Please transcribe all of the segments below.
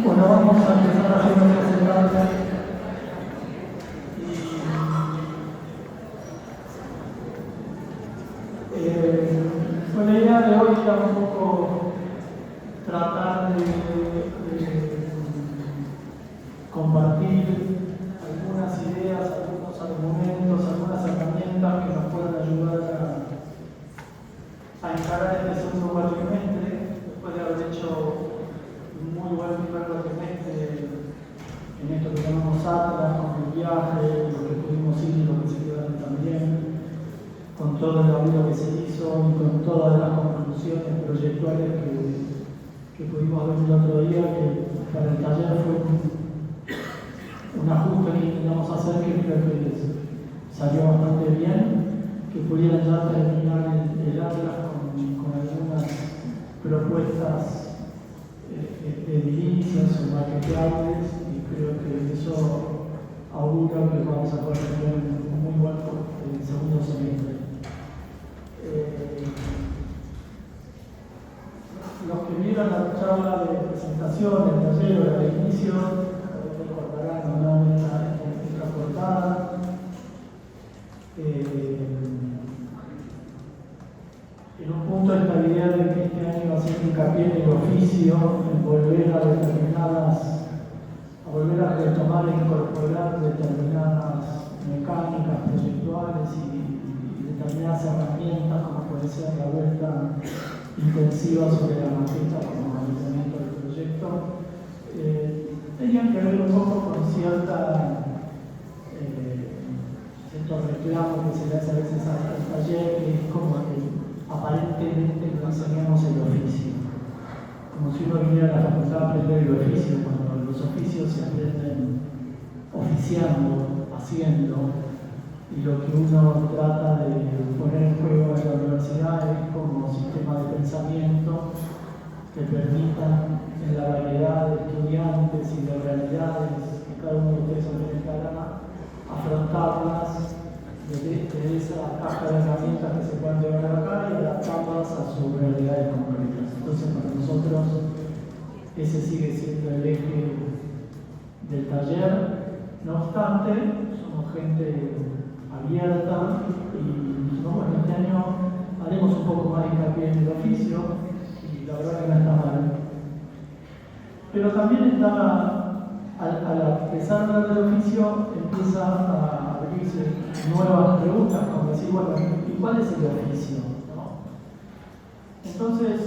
Bueno, vamos a empezar a hacer nuestra semblanza. Bueno, la idea de hoy era un poco tratar de compartir algunas ideas, algunos argumentos, algunas herramientas que nos puedan ayudar a encarar este segundo cuatrimestre, después de haber hecho un muy buen primer cuatrimestre en esto que llamamos Atlas, con el viaje, lo que pudimos ir y lo que se quedaron también, con todo el laburo que se hizo y con todas las conclusiones proyectuales que pudimos ver el otro día, que para el taller fue un ajuste que intentamos hacer que creo que salió bastante bien, que pudieran ya terminar el Atlas con algunas propuestas edilicias o maqueteables, y creo que eso augura que vamos a poder tener un muy buen segundo semestre. Los que vieron la charla de presentación, el taller o de inicio, recordarán ¿no? esta portada. En un punto esta idea de que este año va a ser hincapié en el oficio, en volver a retomar e incorporar determinadas mecánicas proyectuales y determinadas herramientas, como puede ser la vuelta intensiva sobre la maqueta como alineamiento del proyecto, tenían que ver un poco con ciertos reclamos que se le hace a veces al taller, que es como que aparentemente no enseñamos el oficio. Como si uno viniera a la facultad a aprender el oficio, cuando los oficios se aprenden oficiando, haciendo, y lo que uno trata de poner en juego en la universidad es como sistema de pensamiento que permita en la variedad de estudiantes y de realidades que cada uno de ustedes enfrentará, afrontarlas desde esa caja de herramientas que se pueden llevar acá y adaptarlas a sus realidades concretas. Entonces para nosotros ese sigue siendo el eje del taller. No obstante, somos gente abierta y dijimos, bueno, este año haremos un poco más hincapié en el oficio, y la verdad que no está mal. Pero también está, al empezar a hablar del oficio, empieza a abrirse nuevas preguntas, como decir, bueno, ¿y cuál es el oficio? ¿No? Entonces,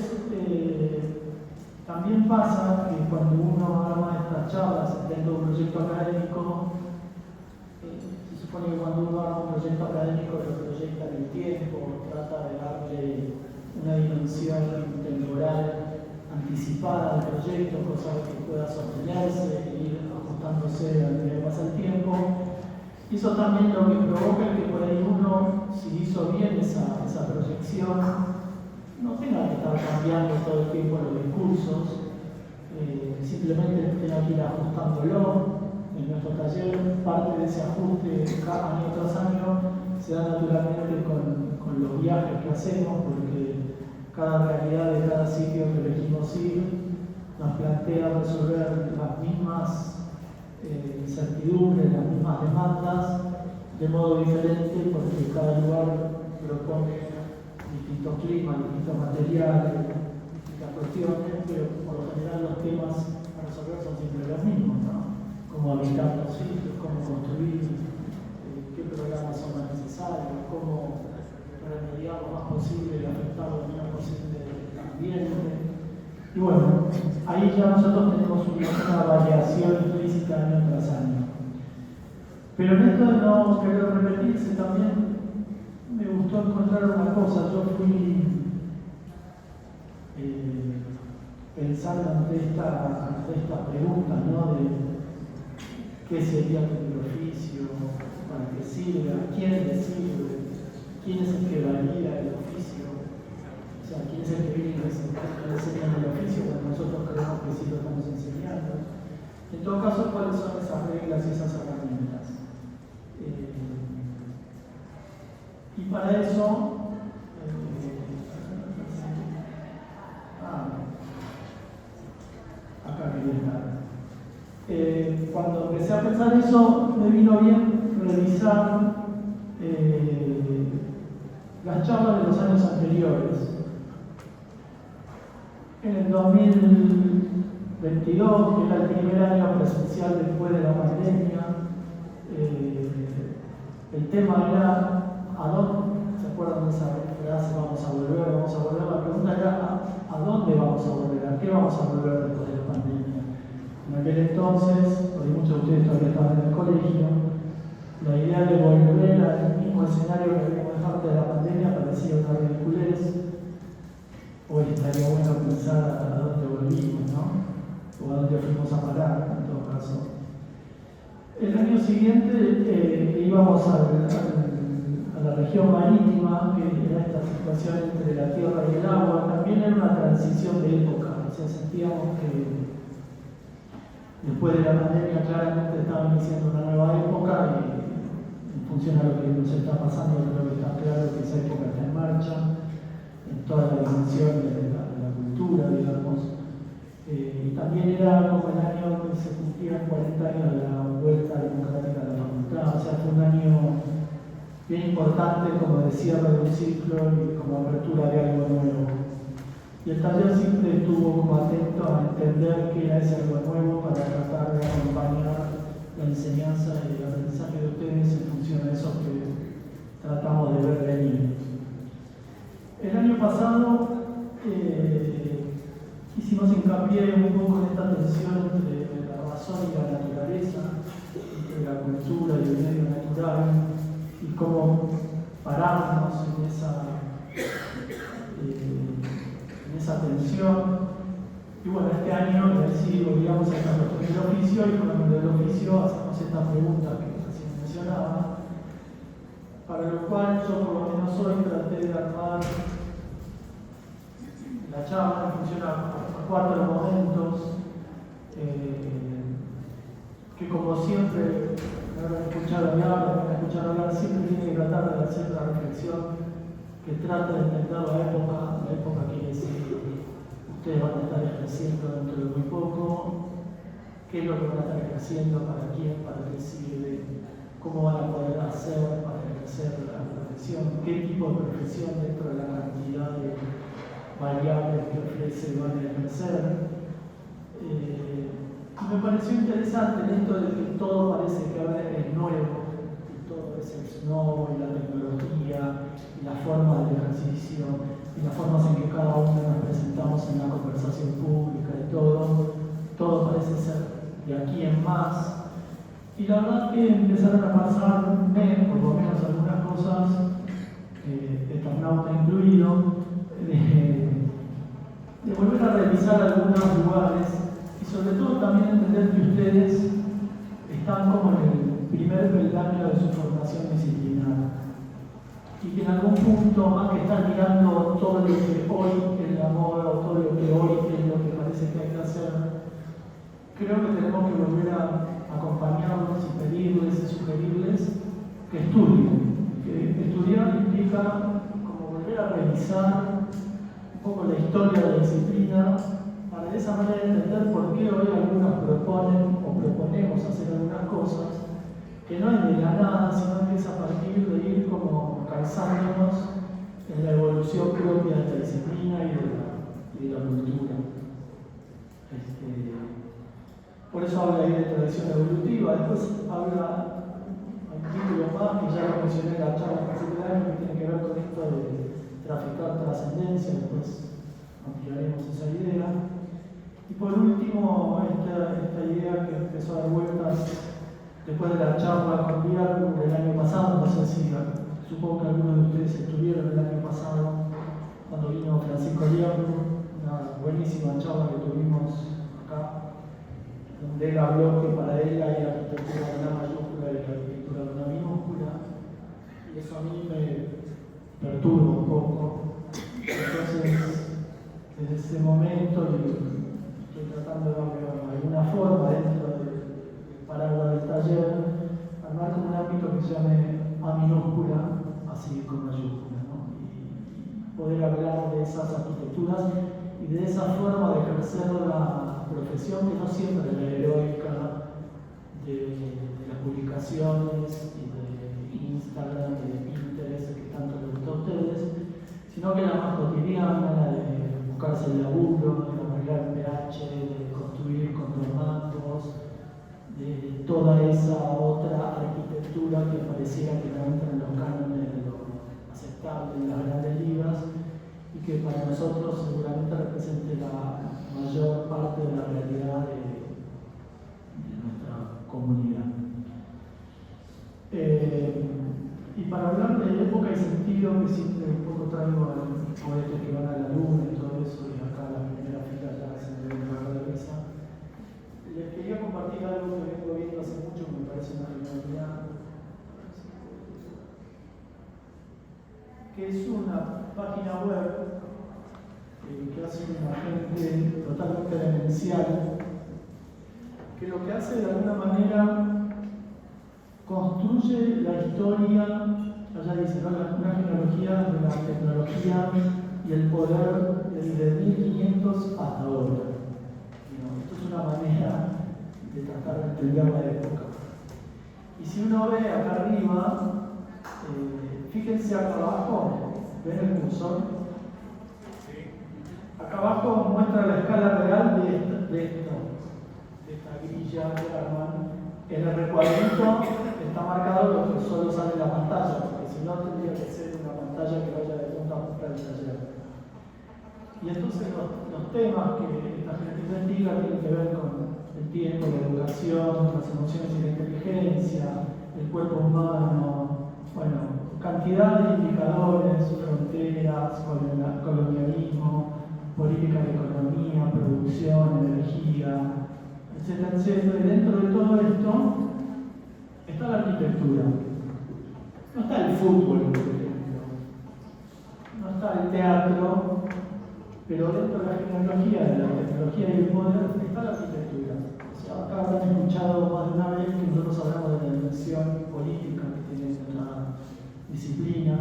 también pasa que cuando uno arma estas charlas dentro de un proyecto académico, se supone que cuando uno arma un proyecto académico lo proyecta en el tiempo, trata de darle una dimensión temporal anticipada al proyecto, cosa que pueda sostenerse e ir ajustándose a medida que pasa el tiempo. Y eso también lo que provoca es que por ahí uno, si hizo bien esa proyección, no tenga que estar cambiando todo el tiempo los discursos, simplemente tenga que ir ajustándolo. En nuestro taller, parte de ese ajuste año tras año se da naturalmente con los viajes que hacemos, porque cada realidad de cada sitio que elegimos ir nos plantea resolver las mismas incertidumbres, las mismas demandas, de modo diferente, porque cada lugar propone distintos climas, distintos materiales, distintas cuestiones, pero por lo general los temas a resolver son siempre los mismos, ¿no? Cómo habitar los sitios, cómo construir, qué programas son más necesarios, cómo remediar lo más posible y afectar lo menos posible el ambiente. Y bueno, ahí ya nosotros tenemos una variación implícita año tras año. Pero en esto de no querer repetirse también me gustó encontrar una cosa. Yo fui pensando ante esta pregunta, ¿no? De qué sería el oficio, para qué sirve, a quién le sirve, quién es el que valida el oficio, o sea, quién es el que viene y enseña el oficio cuando nosotros creemos que sí lo estamos enseñando. En todo caso, ¿cuáles son esas reglas y esas herramientas? Y para eso, acá quería estar. Cuando empecé a pensar eso, me vino bien revisar las charlas de los años anteriores. En el 2022, que era el primer año presencial después de la pandemia, el tema era ¿a dónde? ¿Se acuerdan de esa frase? Vamos a volver. La pregunta era ¿a dónde vamos a volver? ¿A qué vamos a volver después de la pandemia? En aquel entonces, porque muchos de ustedes todavía estaban en el colegio, la idea de volver al mismo escenario que habíamos dejado antes de la pandemia parecía una ridiculez. Hoy estaría bueno pensar a dónde volvimos, ¿no? O a dónde fuimos a parar, en todo caso. El año siguiente íbamos a la región marítima, que era esta situación entre la tierra y el agua. También era una transición de época, o sea, sentíamos que después de la pandemia claramente estaba iniciando una nueva época y en función a lo que nos está pasando, creo que está claro que esa época está en marcha en todas las dimensiones de la cultura, digamos. Y también era como el año que se cumplían 40 años de la vuelta democrática de la facultad, o sea, fue un año bien importante como de cierre de un ciclo y como apertura de algo nuevo. Y el taller siempre estuvo como atento a entender qué era ese algo nuevo para tratar de acompañar la enseñanza y el aprendizaje de ustedes en función de eso que tratamos de ver venir. El año pasado hicimos hincapié un poco en esta tensión entre la razón y la naturaleza, entre la cultura y el medio natural, y cómo pararnos en esa tensión. Y bueno, este año sí volvíamos a esta cuestión del oficio, y con el del oficio hacemos esta pregunta que recién mencionaba, para lo cual yo por lo menos hoy traté de armar la charla en función a 4 momentos que, como siempre, me han escuchado hablar, siempre tiene que tratar de hacer la reflexión que trata de entender la época quiere decir ustedes van a estar ejerciendo dentro de muy poco, qué es lo que van a estar ejerciendo, para quién, para qué sirve, cómo van a poder hacer para ejercer la profesión, qué tipo de profesión dentro de la cantidad de variables que ofrece van a ejercer. Me pareció interesante en esto de que todo parece que ahora es nuevo, y todo es el nuevo, y la tecnología, y las formas del ejercicio, y las formas en que cada uno nos presentamos en la conversación pública y todo parece ser de aquí en más. Y la verdad que empezaron a pasarme, por lo menos algunas cosas, Eternauta incluido, de volver a revisar algunos lugares y sobre todo también entender que ustedes están como en el primer peldaño de su formación disciplinar y que en algún punto, más que estar mirando todo lo que hoy es la moda o todo lo que hoy es lo que parece que hay que hacer, creo que tenemos que volver a acompañarlos y pedirles y sugerirles que estudien. Que estudiar implica como volver a revisar un poco la historia de la disciplina para de esa manera entender por qué hoy algunos proponen o proponemos hacer algunas cosas que no es de la nada, sino que es a partir de ir como calzándonos en la evolución propia de la disciplina y de la cultura. Por eso habla ahí de tradición evolutiva, después habla un título más que ya lo mencioné en la charla particular que tiene que ver con esto de traficar trascendencia, después ampliaremos esa idea. Y por último, esta idea que empezó a dar vueltas después de la charla con Diálogo del año pasado, no sé si, supongo que algunos de ustedes estuvieron el año pasado cuando vino Francisco Diálogo, una buenísima charla que tuvimos acá, donde él habló que para él hay arquitectura de una mayúscula y arquitectura de una minúscula, y eso a mí me perturba un poco. Entonces, desde ese momento, estoy tratando de darle alguna forma dentro del paraguas del taller, armar como un ámbito que se llame A minúscula, así con mayúscula, ¿no? Y poder hablar de esas arquitecturas y de esa forma de ejercer la profesión que no siempre es la heroica de las publicaciones y de Instagram, de Pinterest, que tanto les gusta a ustedes, sino que la más cotidiana, la de buscarse el laburo, de arreglar PH, de construir contornatos, de toda esa otra arquitectura que pareciera que no entra en los cánones de lo aceptable en las grandes ligas y que para nosotros seguramente represente la mayor parte de la realidad de nuestra comunidad. Y para hablar de época y sentido, que siempre un poco traigo a los poetas que van a la luna y todo eso, y acá la primera fila ya se me ven la cabeza, les quería compartir algo que vengo viendo hace mucho, que me parece una genialidad, que es una página web que hace una gente totalmente demencial, que lo que hace de alguna manera construye la historia, allá dice, ¿no? Una genealogía de la tecnología y el poder desde 1500 hasta ahora. Esto es una manera de tratar de entender la época. Y si uno ve acá arriba, fíjense acá abajo, ¿ven el cursor? Acá abajo muestra la escala real de esta grilla que arman. En el recuadrito está marcado lo que solo sale en la pantalla, porque si no tendría que ser una pantalla que vaya de punta a punta del taller. Y entonces los temas que esta gente investiga tienen que ver con el tiempo, la educación, las emociones y la inteligencia, el cuerpo humano, bueno, cantidad de indicadores, fronteras, colonialismo, política de economía, producción, energía, etcétera, etcétera. Y dentro de todo esto está la arquitectura. No está el fútbol, por ejemplo. No está el teatro, pero dentro de la genealogía, de la tecnología y el poder, está la arquitectura. O sea, acá habrán escuchado más de una vez que nosotros hablamos de la dimensión política que tiene nuestra disciplina,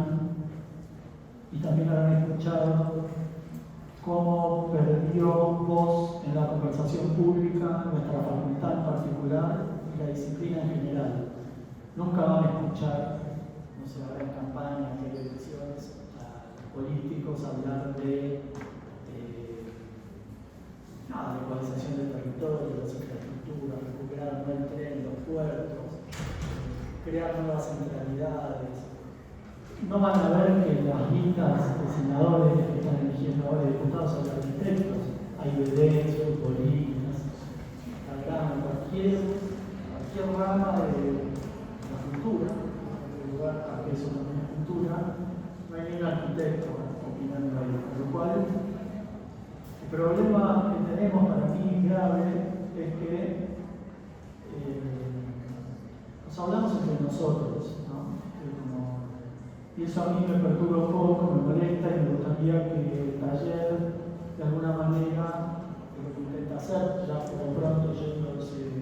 y también habrán escuchado cómo perdió voz en la conversación pública nuestra facultad en particular y la disciplina en general. Nunca van a escuchar, no sé, ahora en campañas, en elecciones, a políticos hablar de ecualización del territorio, de las infraestructuras, recuperar el tren, los puertos, crear nuevas centralidades. No van a ver que las listas de senadores que están eligiendo ahora diputados son arquitectos. Hay bebés, futbolistas, cualquier rama de la cultura, en lugar a que eso también es cultura, no hay ni un arquitecto opinando ahí. Con lo cual, el problema que tenemos para mí grave es que nos hablamos entre nosotros, ¿no? Y eso a mí me perturba un poco, me molesta y me gustaría que el taller, de alguna manera, lo que intenta hacer, ya por pronto yéndose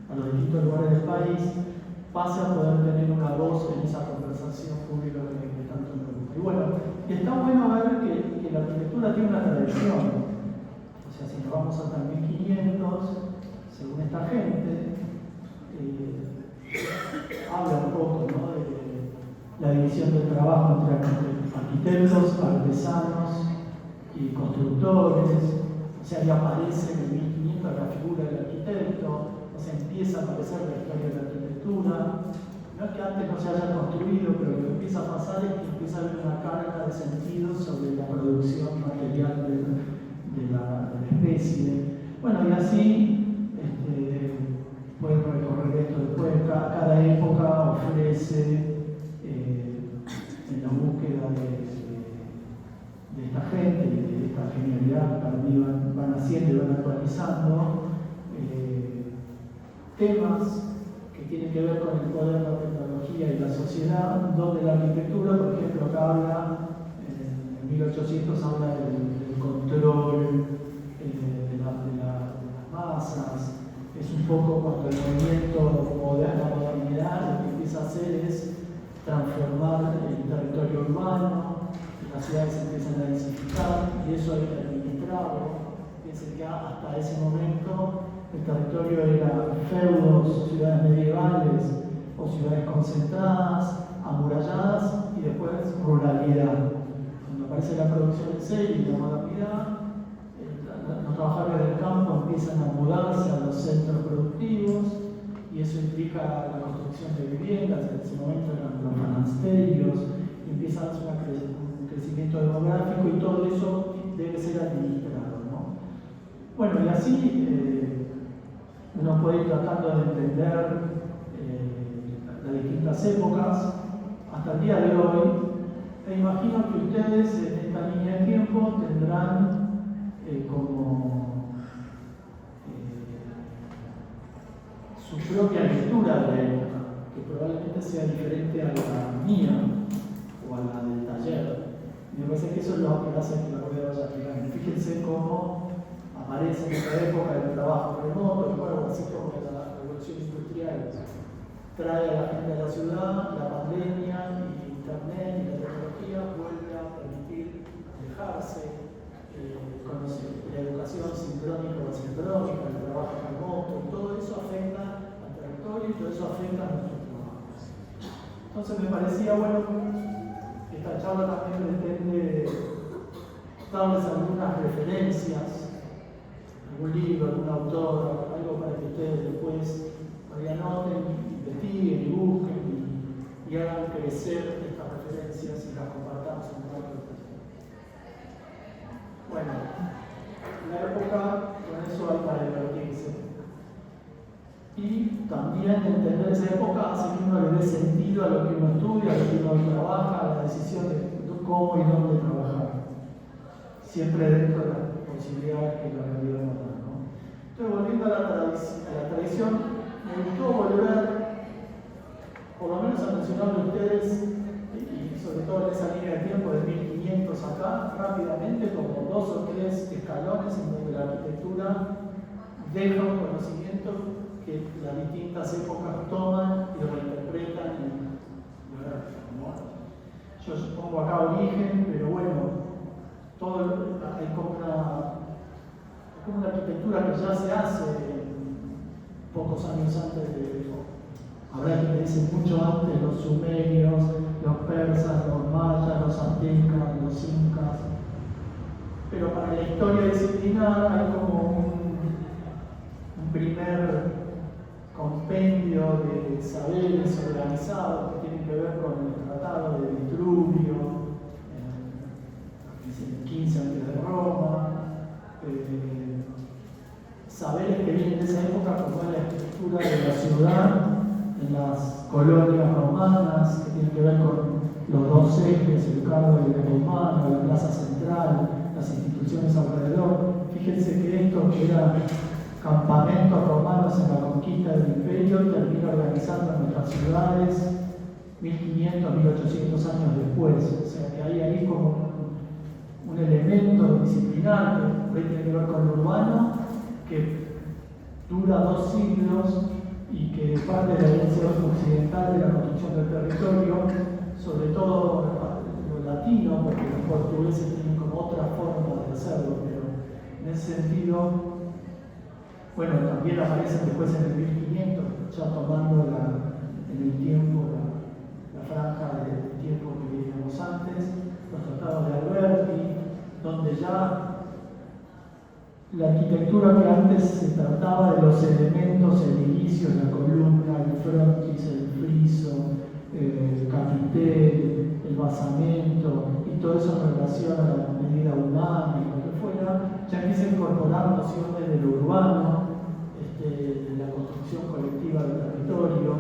a los distintos lugares del país, pase a poder tener una voz en esa conversación pública que tanto me gusta. Y bueno, está bueno ver que la arquitectura tiene una tradición. O sea, si nos vamos hasta el 1500, según esta gente, habla un poco, ¿no?, de la división del trabajo entre arquitectos, artesanos y constructores. O sea, ya aparece en el 1500 la figura del arquitecto, o sea, empieza a aparecer la historia de la arquitectura. No es que antes no se haya construido, pero lo que empieza a pasar es que empieza a haber una carga de sentido sobre la producción material de la especie. Bueno, y así pueden recorrer esto después. Cada época ofrece, en la búsqueda de esta gente y de esta genialidad que van haciendo y van actualizando, temas que tienen que ver con el poder, la tecnología y la sociedad, donde la arquitectura, por ejemplo, acá habla, en 1800 habla del control de las masas. Es un poco cuando el movimiento moderno, la modernidad, lo que empieza a hacer es transformar el territorio urbano, las ciudades se empiezan a densificar y eso hay que administrarlo, Piensen que hasta ese momento el territorio era feudos, ciudades medievales o ciudades concentradas, amuralladas y después ruralidad. Cuando aparece la producción en serie y la modernidad, los trabajadores del campo empiezan a mudarse a los centros productivos y eso implica la construcción de viviendas. En ese momento eran los monasterios, y empieza a darse un crecimiento demográfico y todo eso debe ser administrado, ¿no? Bueno, y así uno puede ir tratando de entender las distintas épocas hasta el día de hoy. E imagino que ustedes en esta línea de tiempo tendrán su propia lectura de la época, que probablemente sea diferente a la mía o a la del taller. Me parece que eso es lo que hace que la rueda vaya girando. Fíjense cómo aparece en esta época el trabajo remoto, y bueno, así como la revolución industrial trae a la gente a la ciudad, la pandemia y internet y la tecnología vuelve a permitir alejarse. La educación sincrónica o asincrónica, el trabajo remoto, todo eso afecta al territorio y todo eso afecta a nuestros trabajos. Entonces me parecía bueno, esta charla también pretende darles algunas referencias, algún libro, algún autor, algo para que ustedes después anoten, investiguen y busquen y hagan crecer estas referencias y las compartamos en un rato. Bueno, la época, con eso hay para divertirse. Y también entender esa época hace que uno le dé sentido a lo que uno estudia, a lo que uno trabaja, a la decisión de cómo y dónde trabajar. Siempre dentro de las posibilidades que la realidad nos da, ¿no? Entonces, volviendo a la tradición, me gustó volver, por lo menos a mencionarle a ustedes, y sobre todo en esa línea de tiempo de 1500 acá, rápidamente, como 2 o 3 escalones en donde la arquitectura deja un conocimiento que las distintas épocas toman y reinterpretan y ¿no? Yo pongo acá origen, pero bueno, hay como una arquitectura que ya se hace pocos años antes de eso. Habrá que dicen mucho antes los sumerios, los persas, los mayas, los aztecas, los incas. Pero para la historia disciplinar hay como un primer compendio de saberes organizados que tienen que ver con el tratado de Vitruvio, en el 15 antes de Roma, saberes que vienen de esa época como es la estructura de la ciudad en las colonias romanas, que tienen que ver con los 2 ejes, el cargo de romano, la plaza central, las instituciones alrededor. Fíjense que esto que eran campamentos romanos en la conquista del imperio termina organizando nuestras ciudades 1500, 1800 años después. O sea que hay ahí como un elemento disciplinar que tiene que ver con lo urbano, que dura 2 siglos y que parte de la herencia occidental de la construcción del territorio, sobre todo lo latino, porque los portugueses tienen como otra forma de hacerlo, pero en ese sentido, bueno, también aparecen después en el 1500, ya tomando en el tiempo la franja del tiempo que vivíamos antes, los tratados de Alberti, donde ya la arquitectura que antes se trataba de los elementos edilicios, la columna, el frontis, el friso, el capitel, el basamento y todo eso en relación a la medida humana y lo que fuera, ya empieza a incorporar nociones de lo urbano, de la construcción colectiva del territorio,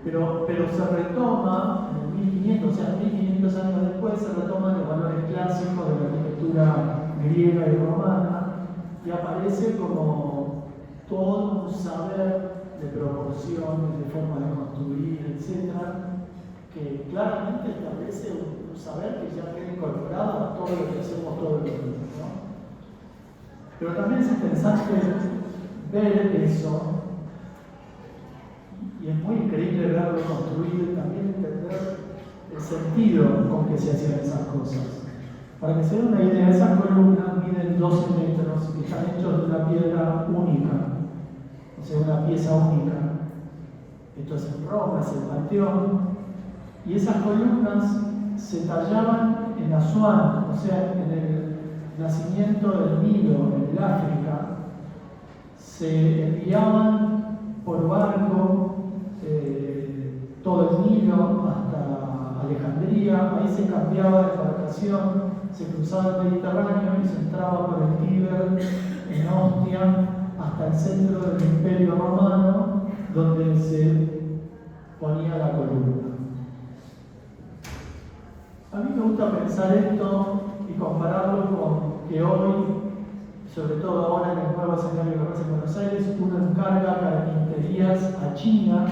pero se retoma en el 1500, o sea, 1500 años después se retoman los valores clásicos de la arquitectura griega y romana, y aparece como todo un saber de proporciones, de forma de construir, etc., que claramente establece un saber que ya queda incorporado a todo lo que hacemos todos los días, ¿no? Pero también es interesante ver eso, y es muy increíble verlo construido y también entender el sentido con que se hacían esas cosas. Para que se den una idea, esas columnas miden 12 metros y están hechos de una piedra única, o sea, una pieza única. Esto es en Roma, es el Panteón. Y esas columnas se tallaban en Asuán, o sea, en el nacimiento del Nilo, en el África. Se enviaban por barco todo el Nilo hasta Alejandría. Ahí se cambiaba de embarcación, se cruzaba el Mediterráneo y se entraba por el Tíber en Ostia hasta el centro del Imperio Romano, donde se ponía la columna. A mí me gusta pensar esto y compararlo con que hoy, sobre todo ahora en el nuevo escenario que pasa en Buenos Aires, uno encarga carpinterías a China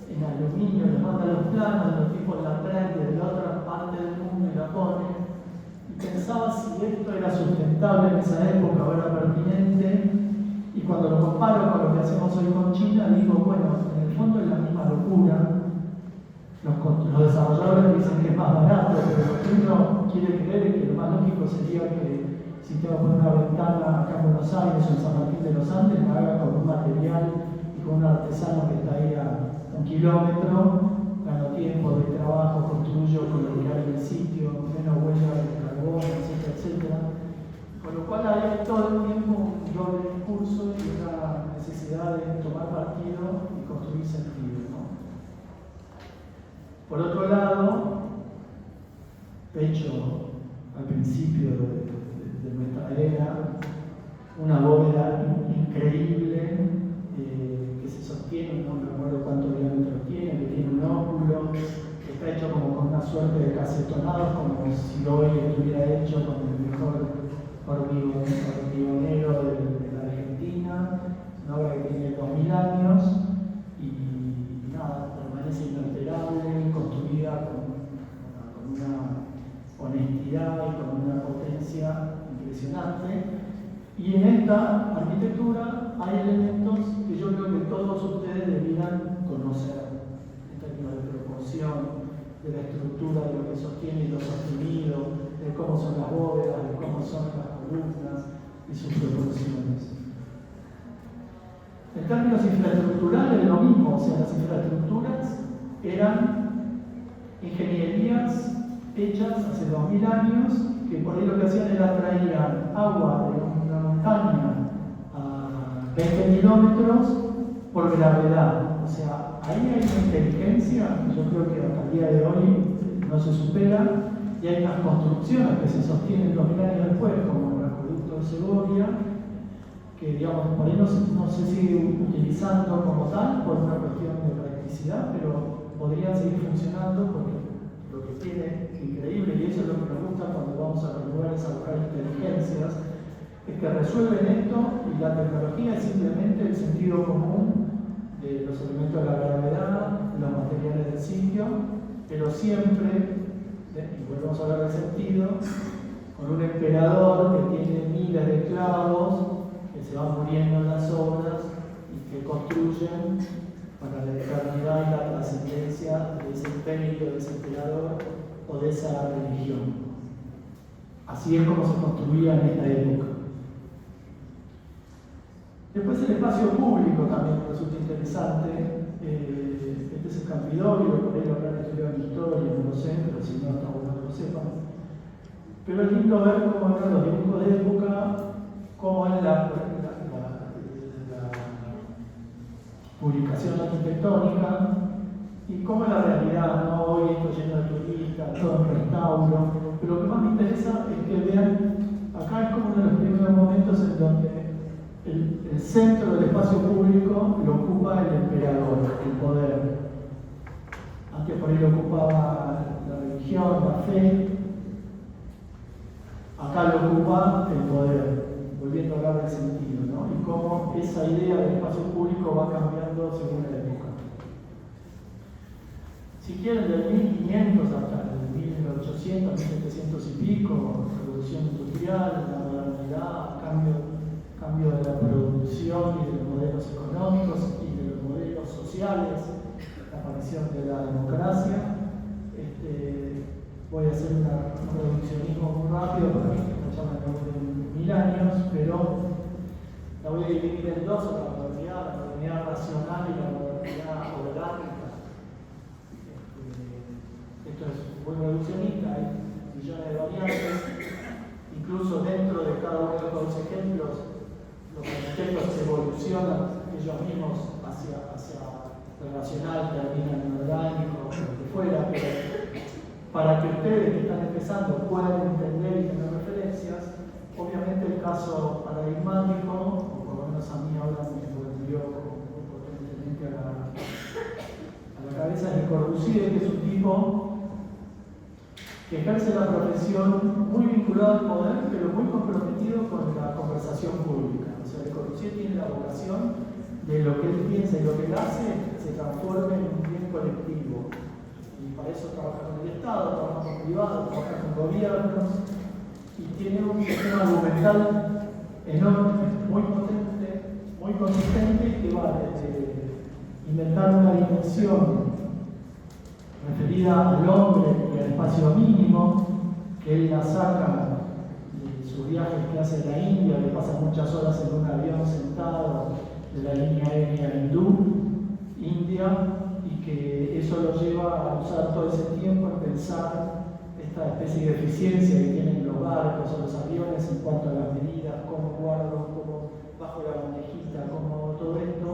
en aluminio, les manda los planos, los tipos la traen desde la otra parte del mundo y la ponen. Y pensaba si esto era sustentable en esa época o era pertinente. Y cuando lo comparo con lo que hacemos hoy con China, digo, bueno, en el fondo es la misma locura. Los desarrolladores dicen que es más barato, pero lo que uno quiere creer es que lo más lógico sería que si tengo que poner una ventana acá en Buenos Aires o en San Martín de los Andes, la haga con un material y con un artesano que está ahí a 1 kilómetro, gano tiempo de trabajo, construyo con lo que hay en el sitio, menos huella de carbono, etcétera, etcétera. Con lo cual hay todo el tiempo un doble discurso y una necesidad de tomar partido y construir sentido, ¿no? Por otro lado, hecho al principio de nuestra era, una bóveda increíble que se sostiene, no me acuerdo cuántos diámetros tiene, que tiene un óculo, que está hecho como con una suerte de casetonados, como si hoy estuviera hecho con el mejor hormigonero de la Argentina, una obra que tiene 2000 años y nada, permanece inalterable, construida con una honestidad y con una potencia impresionante. Y en esta arquitectura hay elementos que yo creo que todos ustedes deberían conocer, en términos de proporción, de la estructura de lo que sostiene y lo sostenido, de cómo son las bóvedas, de cómo son las columnas y sus proporciones. En términos infraestructurales, lo mismo, o sea, las infraestructuras eran ingenierías hechas hace 2000 años, que por ahí lo que hacían era traer agua de una montaña a 20 kilómetros por gravedad. O sea, ahí hay una inteligencia que yo creo que hasta el día de hoy no se supera, y hay unas construcciones que se sostienen 2000 años después, como el acueducto de Segovia, que digamos, por ahí no se sigue utilizando como tal por una cuestión de practicidad, pero podrían seguir funcionando porque lo que tiene increíble, y eso es lo que nos gusta cuando vamos a los lugares a buscar inteligencias, es que resuelven esto y la tecnología es simplemente el sentido común de los elementos de la gravedad, de los materiales del sitio, pero siempre, y volvemos a hablar del sentido, con un emperador que tiene miles de esclavos que se van muriendo en las obras y que construyen para la eternidad y la trascendencia de ese imperio, de ese emperador o de esa religión. Así es como se construía en esta época. Después el espacio público también resulta interesante. Este es el Campidoglio, por ahí lo habrán estudiado en historia, no lo sé, pero si no, está bueno que lo sepan. Pero es lindo ver cómo eran los dibujos de época, cómo es la publicación arquitectónica y cómo es la realidad, ¿no? Hoy esto lleno de turistas, todo en restauro. Pero lo que más me interesa es que vean, acá es como uno de los primeros momentos en donde el centro del espacio público lo ocupa el emperador, el poder. Antes por ahí lo ocupaba la religión, la fe. Acá lo ocupa el poder, volviendo a hablar del sentido, ¿no? Y cómo esa idea del espacio público va cambiando según la época. Si quieren, del 1500 hasta el 1800, 1700 y pico, revolución industrial, la modernidad, cambio de la producción y de los modelos económicos y de los modelos sociales, la aparición de la democracia, Voy a hacer un reduccionismo muy rápido para que esta charla no dure 1000 años, pero la voy a dividir en dos: la modernidad racional y la modernidad orgánica. Esto es muy reduccionista, hay millones de variantes, incluso dentro de cada uno de estos ejemplos, los conceptos evolucionan ellos mismos hacia lo racional, terminan en orgánico, lo que fuera, pero para que ustedes que están empezando puedan entender y tener referencias, obviamente el caso paradigmático, o por lo menos a mí ahora me volvió muy potentemente a la cabeza, de Corbusier, que es un tipo que ejerce la profesión muy vinculado al poder, pero muy comprometido con la conversación pública. O sea, Le Corbusier tiene la vocación de lo que él piensa y lo que él hace se transforme en un bien colectivo. Y para eso trabaja con el Estado, trabaja con privados, trabaja con gobiernos, y tiene un sistema argumental enorme, muy potente, muy consistente, que va desde inventar una dimensión referida al hombre y al espacio mínimo, que él la saca de sus viajes que hace en la India, que pasa muchas horas en un avión sentado de la línea aérea hindú, India, y que eso lo lleva a usar todo ese tiempo en pensar esta especie de eficiencia que tienen los barcos o los aviones en cuanto a las medidas, cómo guardo, cómo bajo la bandejita, cómo todo esto.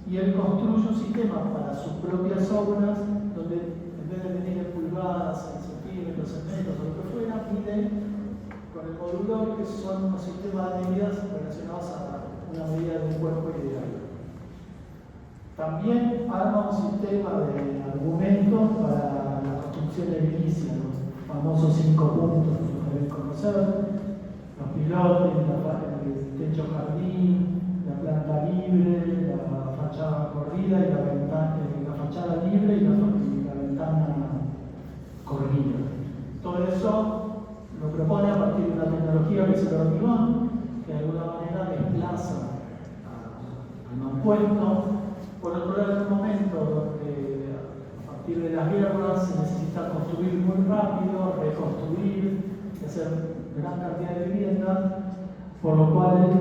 Y él construye un sistema para sus propias obras, donde en vez de medir en pulgadas, en centímetros, en metros o lo que fuera, mide con el modulor, que son unos sistemas de medidas relacionados a una medida de un cuerpo ideal. También arma un sistema de argumentos para la construcción edilicia, los famosos 5 puntos que deben conocer: los pilotes, el techo jardín, la planta libre, la fachada corrida y la fachada libre y la ventana corrida. Todo eso lo propone a partir de una tecnología que es el hormigón, que de alguna manera desplaza al mampuesto. Por otro lado, en un momento donde a partir de las guerras se necesita construir muy rápido, reconstruir, hacer gran cantidad de viviendas, por lo cual él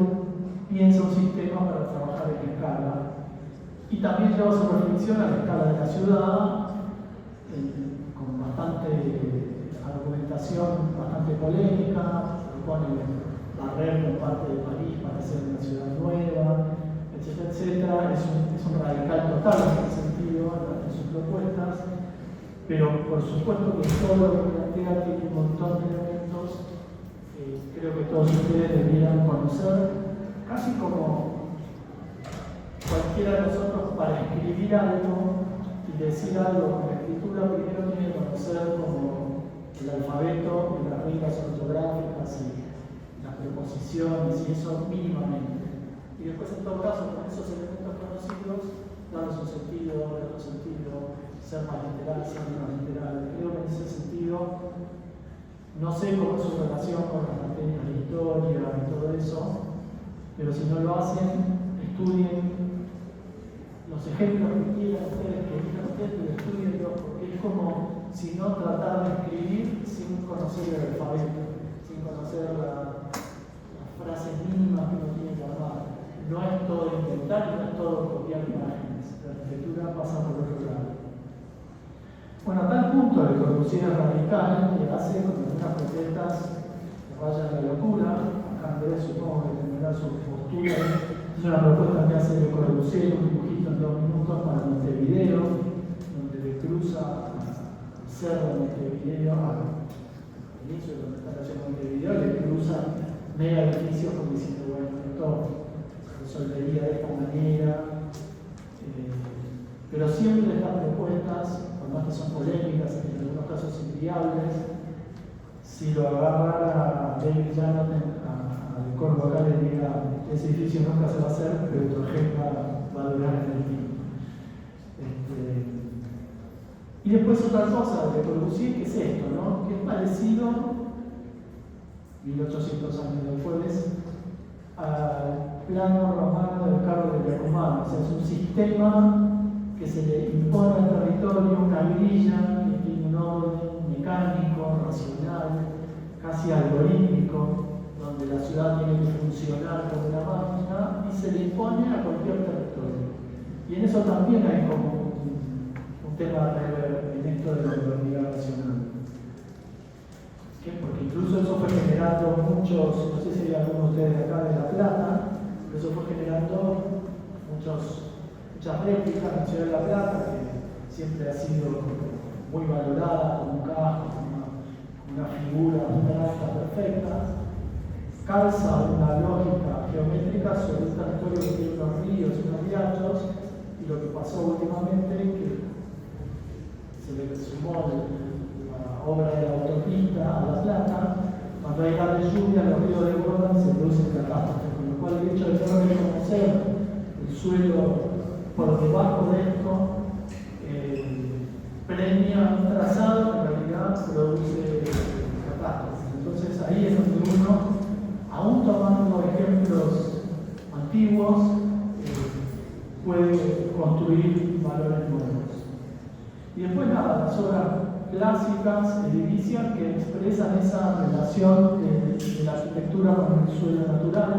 piensa un sistema para trabajar en escala. Y también lleva su reflexión a la escala de la ciudad, con bastante argumentación, bastante polémica. Propone barrer con parte de París para hacer una ciudad nueva, etcétera, etcétera. Es un radical total en ese sentido en sus propuestas, pero por supuesto que todo lo que plantea tiene un montón de elementos que creo que todos ustedes deberían conocer, casi como cualquiera de nosotros para escribir algo y decir algo con la escritura. Primero tiene que conocer como el alfabeto y las reglas ortográficas y las preposiciones y eso mínimamente. Y después, en todo caso, con esos elementos conocidos, darles un sentido, otro sentido, ser más literal, ser menos literal. Creo que en ese sentido, no sé cómo es su relación con las materias de historia y todo eso, pero si no lo hacen, estudien los ejemplos que quieran ustedes, que elijan ustedes, pero estudienlos, porque es como si no tratar de escribir sin conocer el alfabeto, sin conocer las frases mínimas que uno tiene que armar. No es todo inventar, no es todo copiar imágenes. La arquitectura pasa por otro lado. Bueno, a tal punto Le Corbusier es radical que hace con algunas protestas que vayan a la locura. Acá Andrés supongo que tendrá su postura. Es una propuesta que hace Le Corbusier, un dibujito en 2 minutos para Montevideo, donde le cruza al cerro de Montevideo, al inicio de donde está la ciudad de Montevideo, le cruza mega edificios como diciendo, bueno, esto resolvería de esta manera, pero siempre estas propuestas, por más que son polémicas, en algunos casos inviables, si lo agarra a David Jonathan, a Le Corbusier acá, le diga, ese edificio nunca se va a hacer, pero tu agenda va a durar en el tiempo. Y después otra cosa de Le Corbusier, que es esto, ¿no? Que es parecido, 1800 años después, al plano romano del carro de Romano. O sea, es un sistema que se le impone al territorio, una grilla que tiene un orden, mecánico, racional, casi algorítmico, donde la ciudad tiene que funcionar como una máquina y se le impone a cualquier territorio. Y en eso también hay como un tema en esto de la modernidad racional. Porque incluso eso fue generando muchos, no sé si hay alguno de ustedes de acá de La Plata, pero eso fue generando muchas réplicas en la ciudad de La Plata, que siempre ha sido muy valorada como un casco, una figura abstracta perfecta, calza una lógica geométrica sobre un territorio que tiene unos ríos y unos riachos, y lo que pasó últimamente es que se le sumó la obra de la autopista a La Plata. Cuando hay grandes lluvias, los ríos desbordan y se producen catástrofes, con lo cual el hecho de no reconocer el suelo por debajo de esto premia un trazado que en realidad produce catástrofes. Entonces ahí es donde uno, aún tomando ejemplos antiguos, puede construir valores nuevos. Y después nada, las obras clásicas, edilicias, que expresan esa relación de la arquitectura con el suelo natural.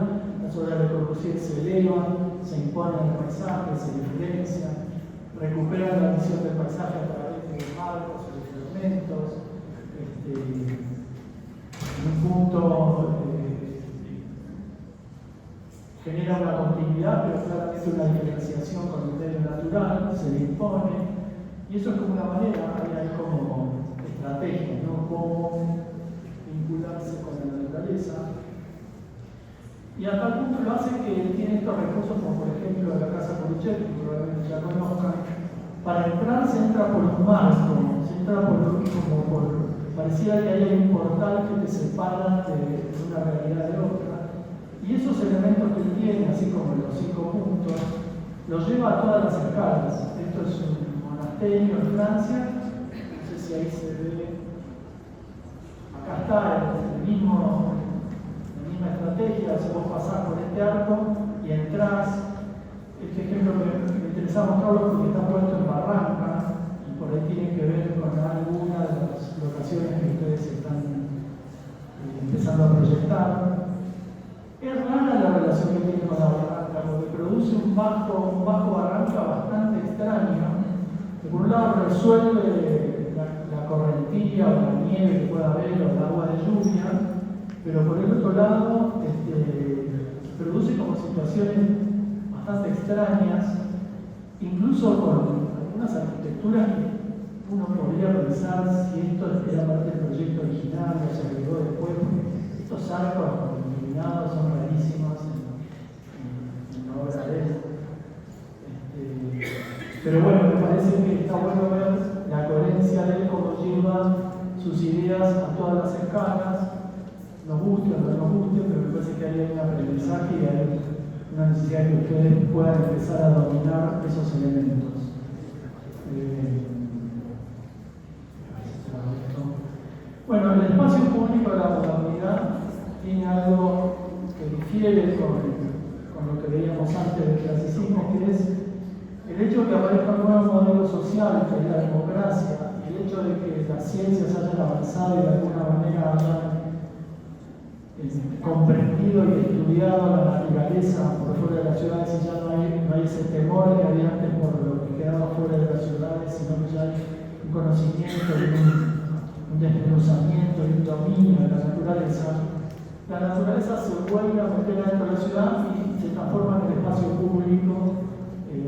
Las obras de Corbusier se elevan, se imponen al paisaje, se diferencian, recuperan la visión del paisaje a través de marcos o de fragmentos. En un punto genera una continuidad, pero claramente una diferenciación con el medio natural, se le impone. Y eso es como una manera, hay como estrategias, ¿no? Cómo vincularse con la naturaleza. Y a tal punto lo hace que tiene estos recursos, como por ejemplo la Casa Corbusier, que probablemente ya conozcan. Para entrar se entra por un marco, se entra pareciera que hay un portal que te separa de una realidad de otra. Y esos elementos que él tiene, así como los 5 puntos, los lleva a todas las escalas. Esto es un monasterio en Francia, no sé si ahí se ve, acá está la misma estrategia, si vos pasás por este arco y entrás. Este ejemplo me interesa mostrarlo porque está puesto en Barranca y por ahí tiene que ver con alguna de las locaciones que ustedes están empezando a proyectar. Es rara la relación que tiene con la barranca, porque produce un bajo barranca bastante extraño, que por un lado resuelve la correntía o la nieve que pueda haber o el agua de lluvia, pero por el otro lado produce como situaciones bastante extrañas, incluso con algunas arquitecturas que uno podría pensar si esto era parte del proyecto original o se agregó después, porque estos arcos son rarísimos en la obra de él. Pero bueno, me parece que está bueno ver la coherencia de él, cómo lleva sus ideas a todas las escalas, nos guste o no nos guste, pero me parece que hay un aprendizaje y hay una necesidad de que ustedes puedan empezar a dominar esos elementos. Bueno, el espacio público de la modernidad tiene algo que difiere con lo que veíamos antes del clasicismo, que es el hecho de que aparezca un nuevo modelo social, que es la democracia, y el hecho de que las ciencias hayan avanzado y de alguna manera hayan comprendido y estudiado la naturaleza por fuera de las ciudades, y ya no hay ese temor que había antes por lo que quedaba fuera de las ciudades, sino que ya hay un conocimiento y un desmenuzamiento y un dominio de la naturaleza. La naturaleza se vuelve a meter dentro de la ciudad y se transforma en el espacio público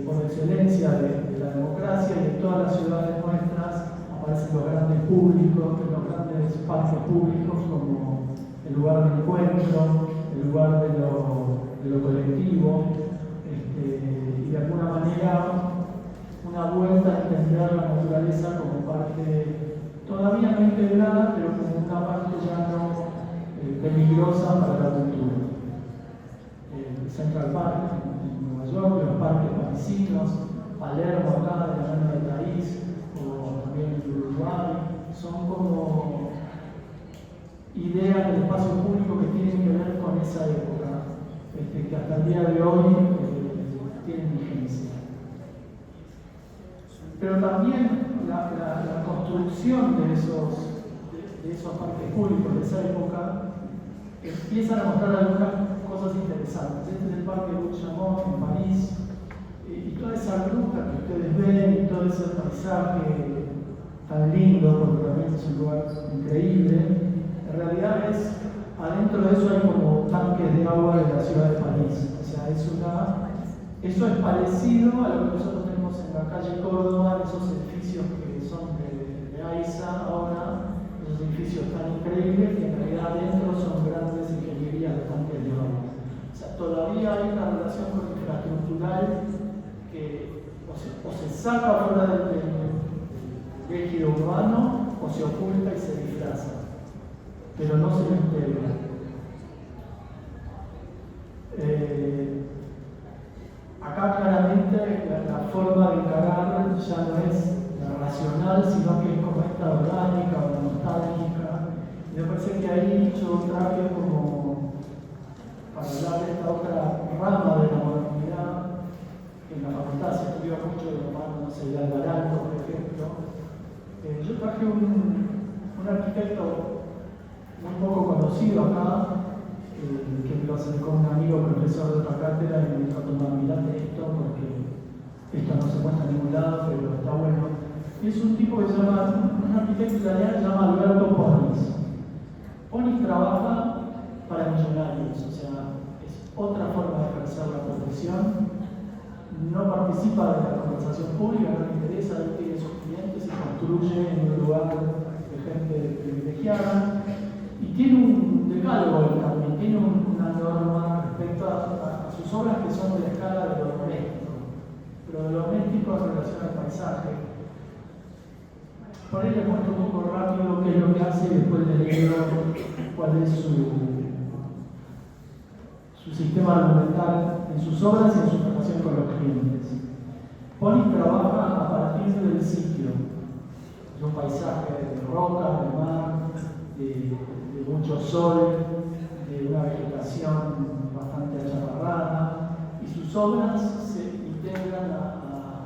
por excelencia de la democracia, y en todas las ciudades nuestras aparecen los grandes públicos, los grandes parques públicos como el lugar del encuentro, el lugar de lo colectivo, y de alguna manera una vuelta a entender la naturaleza como parte todavía no integrada, pero como una parte ya no peligrosa para la cultura. Central Park en Nueva York, los parques parisinos, Palermo acá de la mano del país, o también el Uruguay, son como ideas del espacio público que tienen que ver con esa época, que hasta el día de hoy tienen vigencia. Pero también la construcción de esos esos parques públicos de esa época, empiezan a mostrar algunas cosas interesantes. Este es el Parque Butte-Chaumont en París, y toda esa ruta que ustedes ven y todo ese paisaje tan lindo, porque realmente es un lugar increíble, en realidad adentro de eso hay como tanques de agua de la ciudad de París. O sea, eso es parecido a lo que nosotros tenemos en la calle Córdoba, esos edificios que son de AISA ahora, esos edificios tan increíbles que en realidad adentro son grandes ingenierías de tanques de agua. O sea, todavía hay una relación con infraestructural que o se saca fuera del ejido urbano o se oculta y se disfraza, pero no se lo integra. Acá claramente la forma de encarar ya no es la racional, sino que es como esta orgánica o la nostálgica. Y me parece que ahí yo traje como para hablar de esta otra rama de la modernidad. En la facultad se estudió mucho de Romano, no sé, de Alvarado, por ejemplo. Yo traje un arquitecto muy poco conocido acá, que me lo acercó un amigo profesor de otra cátedra y me dijo: toma, mirate esto porque esto no se muestra en ningún lado, pero está bueno. Y es un tipo que se llama, un arquitecto italiano que se llama Alberto Ponis. Ponis trabaja para millonarios, o sea, es otra forma de ejercer la profesión. No participa de la conversación pública, no le interesa, él tiene sus clientes y construye en un lugar de gente privilegiada. Y tiene un decálogo también, tiene una norma respecto a sus obras que son de la escala de lo doméstico, pero de lo doméstico en relación al paisaje. Por ahí les muestro un poco rápido qué es lo que hace y después les digo cuál es su sistema argumental en sus obras y en su relación con los clientes. Ponis trabaja a partir del sitio, de un paisaje de roca, de mar, de mucho sol, de una vegetación bastante achaparrada, y sus obras se integran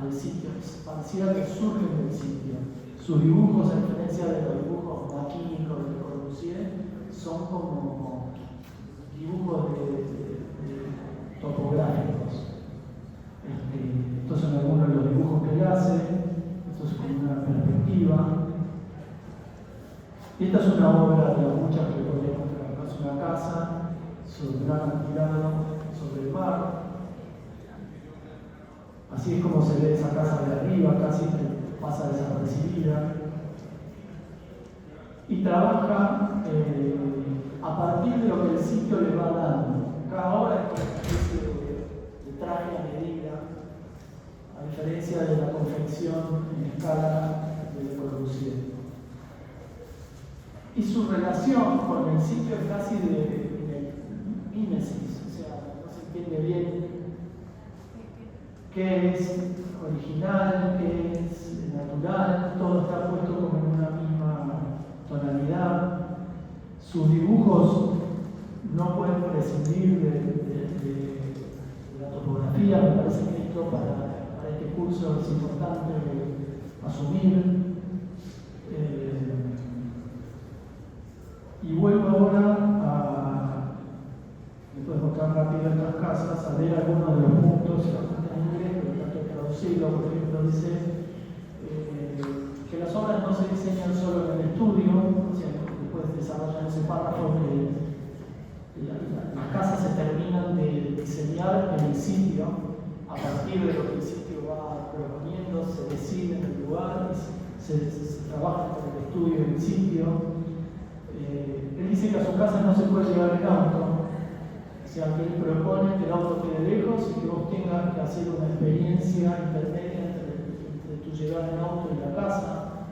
al sitio, pareciera que surgen del sitio. Sus dibujos, a diferencia de los dibujos maquínicos de Le Corbusier, son como dibujos topográficos. Estos son algunos de los dibujos que él hace, esto es como una perspectiva. Y esta es una obra de las muchas que podría mostrar. Es una casa sobre un gran acantilado sobre el mar. Así es como se ve esa casa de arriba, casi pasa desapercibida. Y trabaja a partir de lo que el sitio le va dando. Cada obra es una especie de traje a medida, a diferencia de la confección en escala de Le Corbusier. Y su relación con el sitio es casi de mímesis, o sea, no se entiende bien qué es original, qué es natural, todo está puesto como en una misma tonalidad. Sus dibujos no pueden prescindir de la topografía. Me parece que esto para este curso es importante asumir. Y vuelvo ahora después de mostrar rápido estas casas, a ver algunos de los puntos en inglés, pero trato de traducirlo. Por ejemplo, dice que las obras no se diseñan solo en el estudio, o sea, después desarrollan ese párrafo que las casas se terminan de diseñar en el sitio, a partir de lo que el sitio va proponiendo, se decide en el lugar, se trabaja con el estudio y el sitio. Él dice que a su casa no se puede llevar en auto, o sea que él propone que el auto quede lejos y que vos tengas que hacer una experiencia intermedia entre tu llegar en auto y la casa.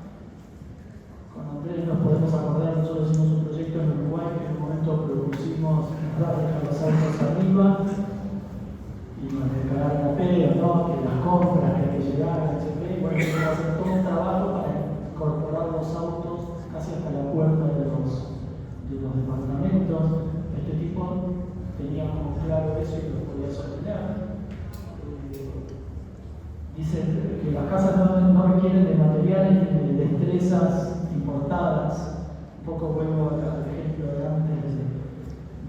Con Andrés nos podemos acordar, nosotros hicimos un proyecto en Uruguay que en un momento propusimos dejar los autos arriba y nos declararon a pedo, ¿no? Que las compras, que hay que llegar, etc. Y bueno, hay que hacer todo un trabajo para incorporar los autos casi hasta la puerta de los departamentos. Este tipo tenía como claro eso y lo podía sostener. Dice que las casas no requieren de materiales ni de destrezas importadas poco vuelvo al ejemplo de antes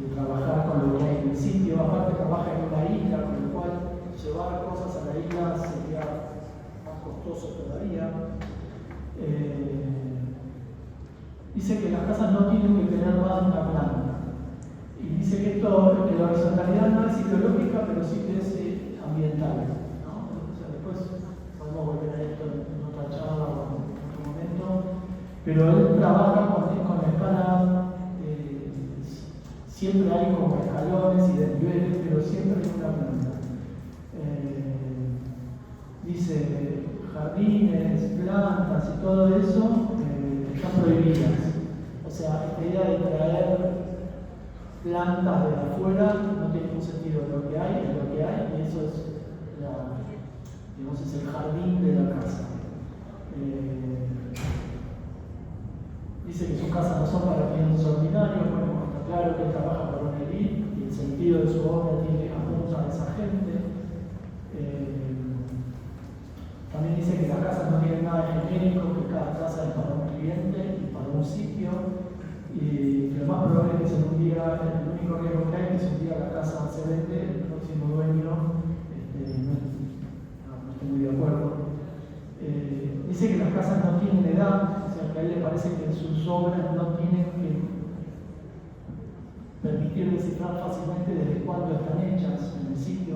de trabajar con lo que hay en el sitio. Aparte trabaja en una isla, con lo cual llevar cosas a la isla sería más costoso todavía. Dice que las casas no tienen que tener más de una planta. Y dice que la horizontalidad no es ideológica, pero sí que es ambiental, ¿no? O sea, después podemos volver a esto en otra charla o en otro momento, pero él trabaja con la escala, siempre hay como escalones y desniveles, pero siempre hay una planta. Dice jardines, plantas y todo eso están prohibidas. O sea, esta idea de traer plantas de afuera no tiene ningún sentido. Lo que hay es lo que hay, y eso es, es el jardín de la casa. Dice que sus casas no son para clientes ordinarios. Bueno, está claro que él trabaja para una elite y el sentido de su obra apunta a esa gente. También dice que las casas no tienen nada genérico, que cada casa es para un cliente y para un sitio, y que lo más probable es que el único riesgo que hay es que si un día la casa se vende, el próximo dueño no estoy muy de acuerdo. Dice que las casas no tienen edad, o sea que a él le parece que sus obras no tienen que permitir descifrar fácilmente desde cuándo están hechas en el sitio.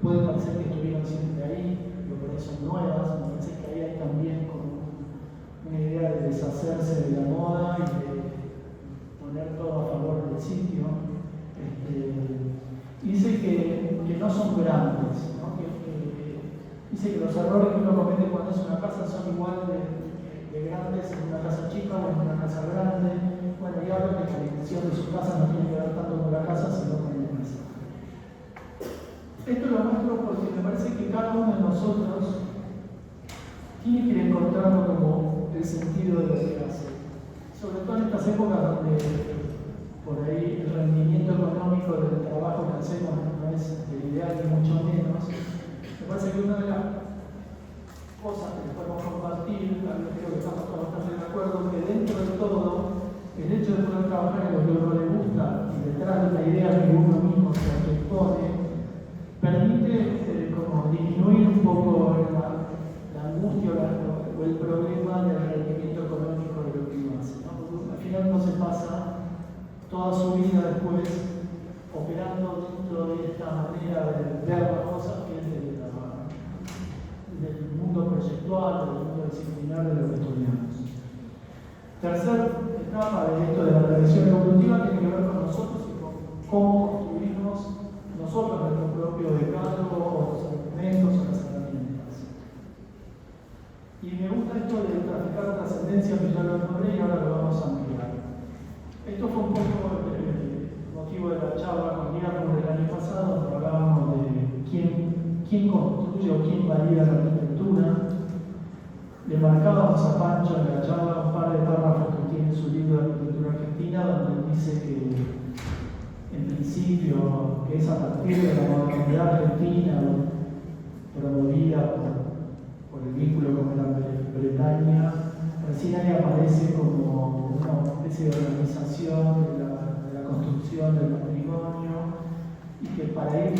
Puede parecer que estuvieron siempre ahí, pero por eso son nuevas. Me parece que ahí hay también como una idea de deshacerse de la moda y de poner todo a favor del sitio. Dice que no son grandes, ¿no? Dice que los errores que uno comete cuando es una casa son igual de grandes en una casa chica o en una casa grande. Bueno, y habla que la dimensión de su casa no tiene que ver tanto con la casa, sino con el mensaje. Esto lo muestro porque me parece que cada uno de nosotros tiene que ir encontrando como el sentido de lo que hace. Sobre todo en estas épocas donde por ahí el rendimiento económico del trabajo que hacemos no es el ideal ni mucho menos. Me parece que una de las cosas que podemos compartir, creo que estamos bastante de acuerdo, que dentro de todo, el hecho de poder trabajar en lo que a uno le gusta y detrás de la idea que uno mismo se autoexpone, permite como disminuir un poco la angustia o el problema del rendimiento económico de lo que uno hace, ¿no? Porque al final uno se pasa toda su vida después operando dentro de esta manera de ver las cosas que es del mundo proyectual, del mundo disciplinar de lo que estudiamos. Tercera etapa de esto de la tradición evolutiva tiene que ver con nosotros y con cómo construimos nosotros nuestro propio decálogo o los argumentos o las herramientas. Y me gusta esto de traficar trascendencia, que ya lo nombré y ahora lo vamos a ampliar. Esto fue un poco el motivo de la charla con Guillermo del año pasado, donde hablábamos de quién construye o quién valida la arquitectura. Le marcábamos a Pancho en la charla un par de párrafos que tiene en su libro de Arquitectura Argentina, donde dice que en principio, que es a partir de la modernidad argentina promovida por el vínculo con Gran Bretaña, recién ahí aparece como una especie de organización de la construcción del patrimonio, y que para él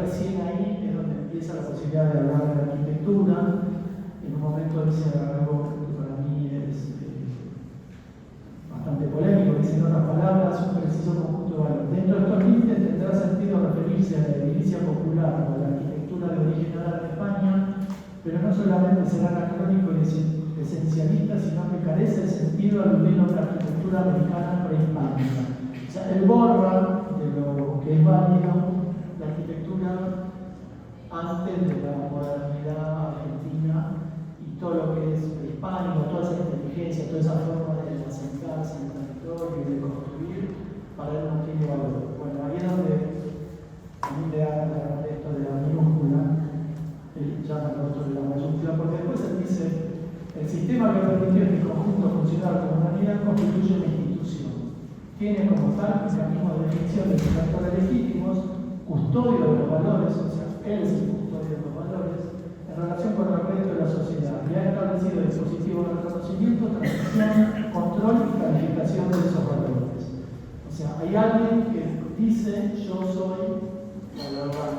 recién ahí es donde empieza la posibilidad de hablar de la arquitectura. En un momento dice algo que para mí es bastante polémico, dice en otras palabras, un preciso conjunto de valores. Dentro de estos límites tendrá sentido referirse a la edilicia popular o a la arquitectura de origen árabe de España, pero no solamente será anacrónico y esencialista, sino que carece de sentido aludiendo a la arquitectura americana prehispánica. O sea, él borra de lo que es válido la arquitectura antes de la modernidad argentina y todo lo que es prehispánico, toda esa inteligencia, toda esa forma de asentarse en el territorio y de construir, para él no tiene valor. Bueno, ahí es donde a mí me da esto de la minúscula, él llama el otro de la mayúscula, porque después él dice: el sistema que permitió este conjunto funcionar como una unidad constituye una institución. Tiene como tal mecanismo de definición de sus actores legítimos, custodio de los valores, o sea, él es el custodio de los valores, en relación con el resto de la sociedad, y ha establecido dispositivos de reconocimiento, transmisión, control control y calificación de esos valores. O sea, hay alguien que dice yo soy la verdad.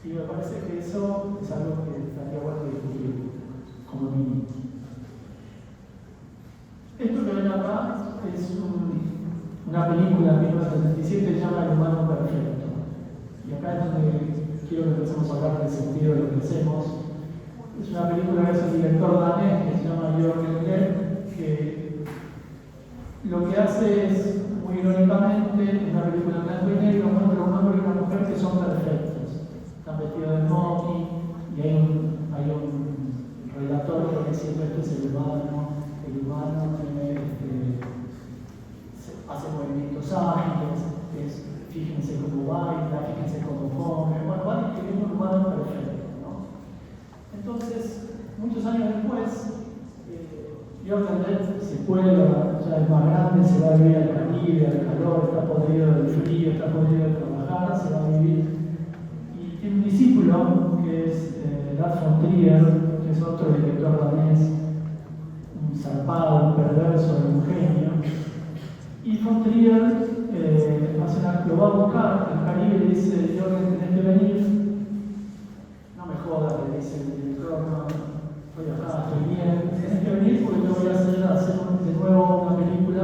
Y me parece que eso es algo que estaría bueno discutir como mínimo. Esto que ven acá es una película de 1977 que se llama El humano perfecto. Y acá es donde quiero que empecemos a hablar del sentido de lo que hacemos. Es una película que es un director danés que se llama Jørgen Lev, que lo que hace es, muy irónicamente, una película en blanco y negro, muestra un hombre y una mujer que son perfectos. Están vestidos de smoking y hay un relator que dice siempre esto es el humano tiene, hace movimientos ágiles, fíjense cómo baila, fíjense cómo come, bueno, van describiendo un humano perfecto, ¿no? Entonces, muchos años después, Jørgen Lev se cuelga, ya es más grande, se va a vivir al Caribe, al calor, está podrido del frío, está podrido de trabajar, se va a vivir. Y tiene un discípulo que es Lars von Trier, que es otro director danés, un zarpado, un perverso, un genio. Y von Trier lo va a buscar al Caribe y le dice: Jørgen, tenés que venir. No me jodas, le dice el director, no, estoy acá, estoy bien, tenés que venir porque te voy a hacer de nuevo una película.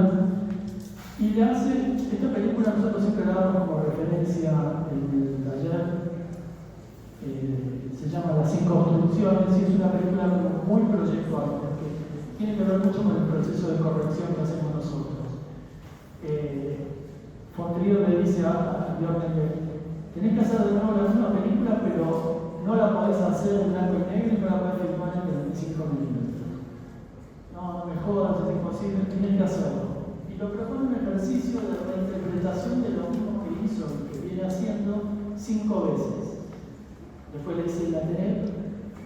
Y le hace, esta película nosotros siempre la damos como referencia en el taller, se llama Las Inconstrucciones, y es una película muy proyectual, porque tiene que ver mucho con el proceso de corrección que hacemos nosotros. Von Trier le dice a Jørgen Lev: tenés que hacer de nuevo la misma película, pero no la podés hacer en blanco y negro y no la podés filmar en 35 milímetros. No me jodas, es imposible, tenés que hacerlo. Y lo propone un ejercicio de reinterpretación de lo mismo que hizo, que viene haciendo 5 veces. Después le dice: la tenés,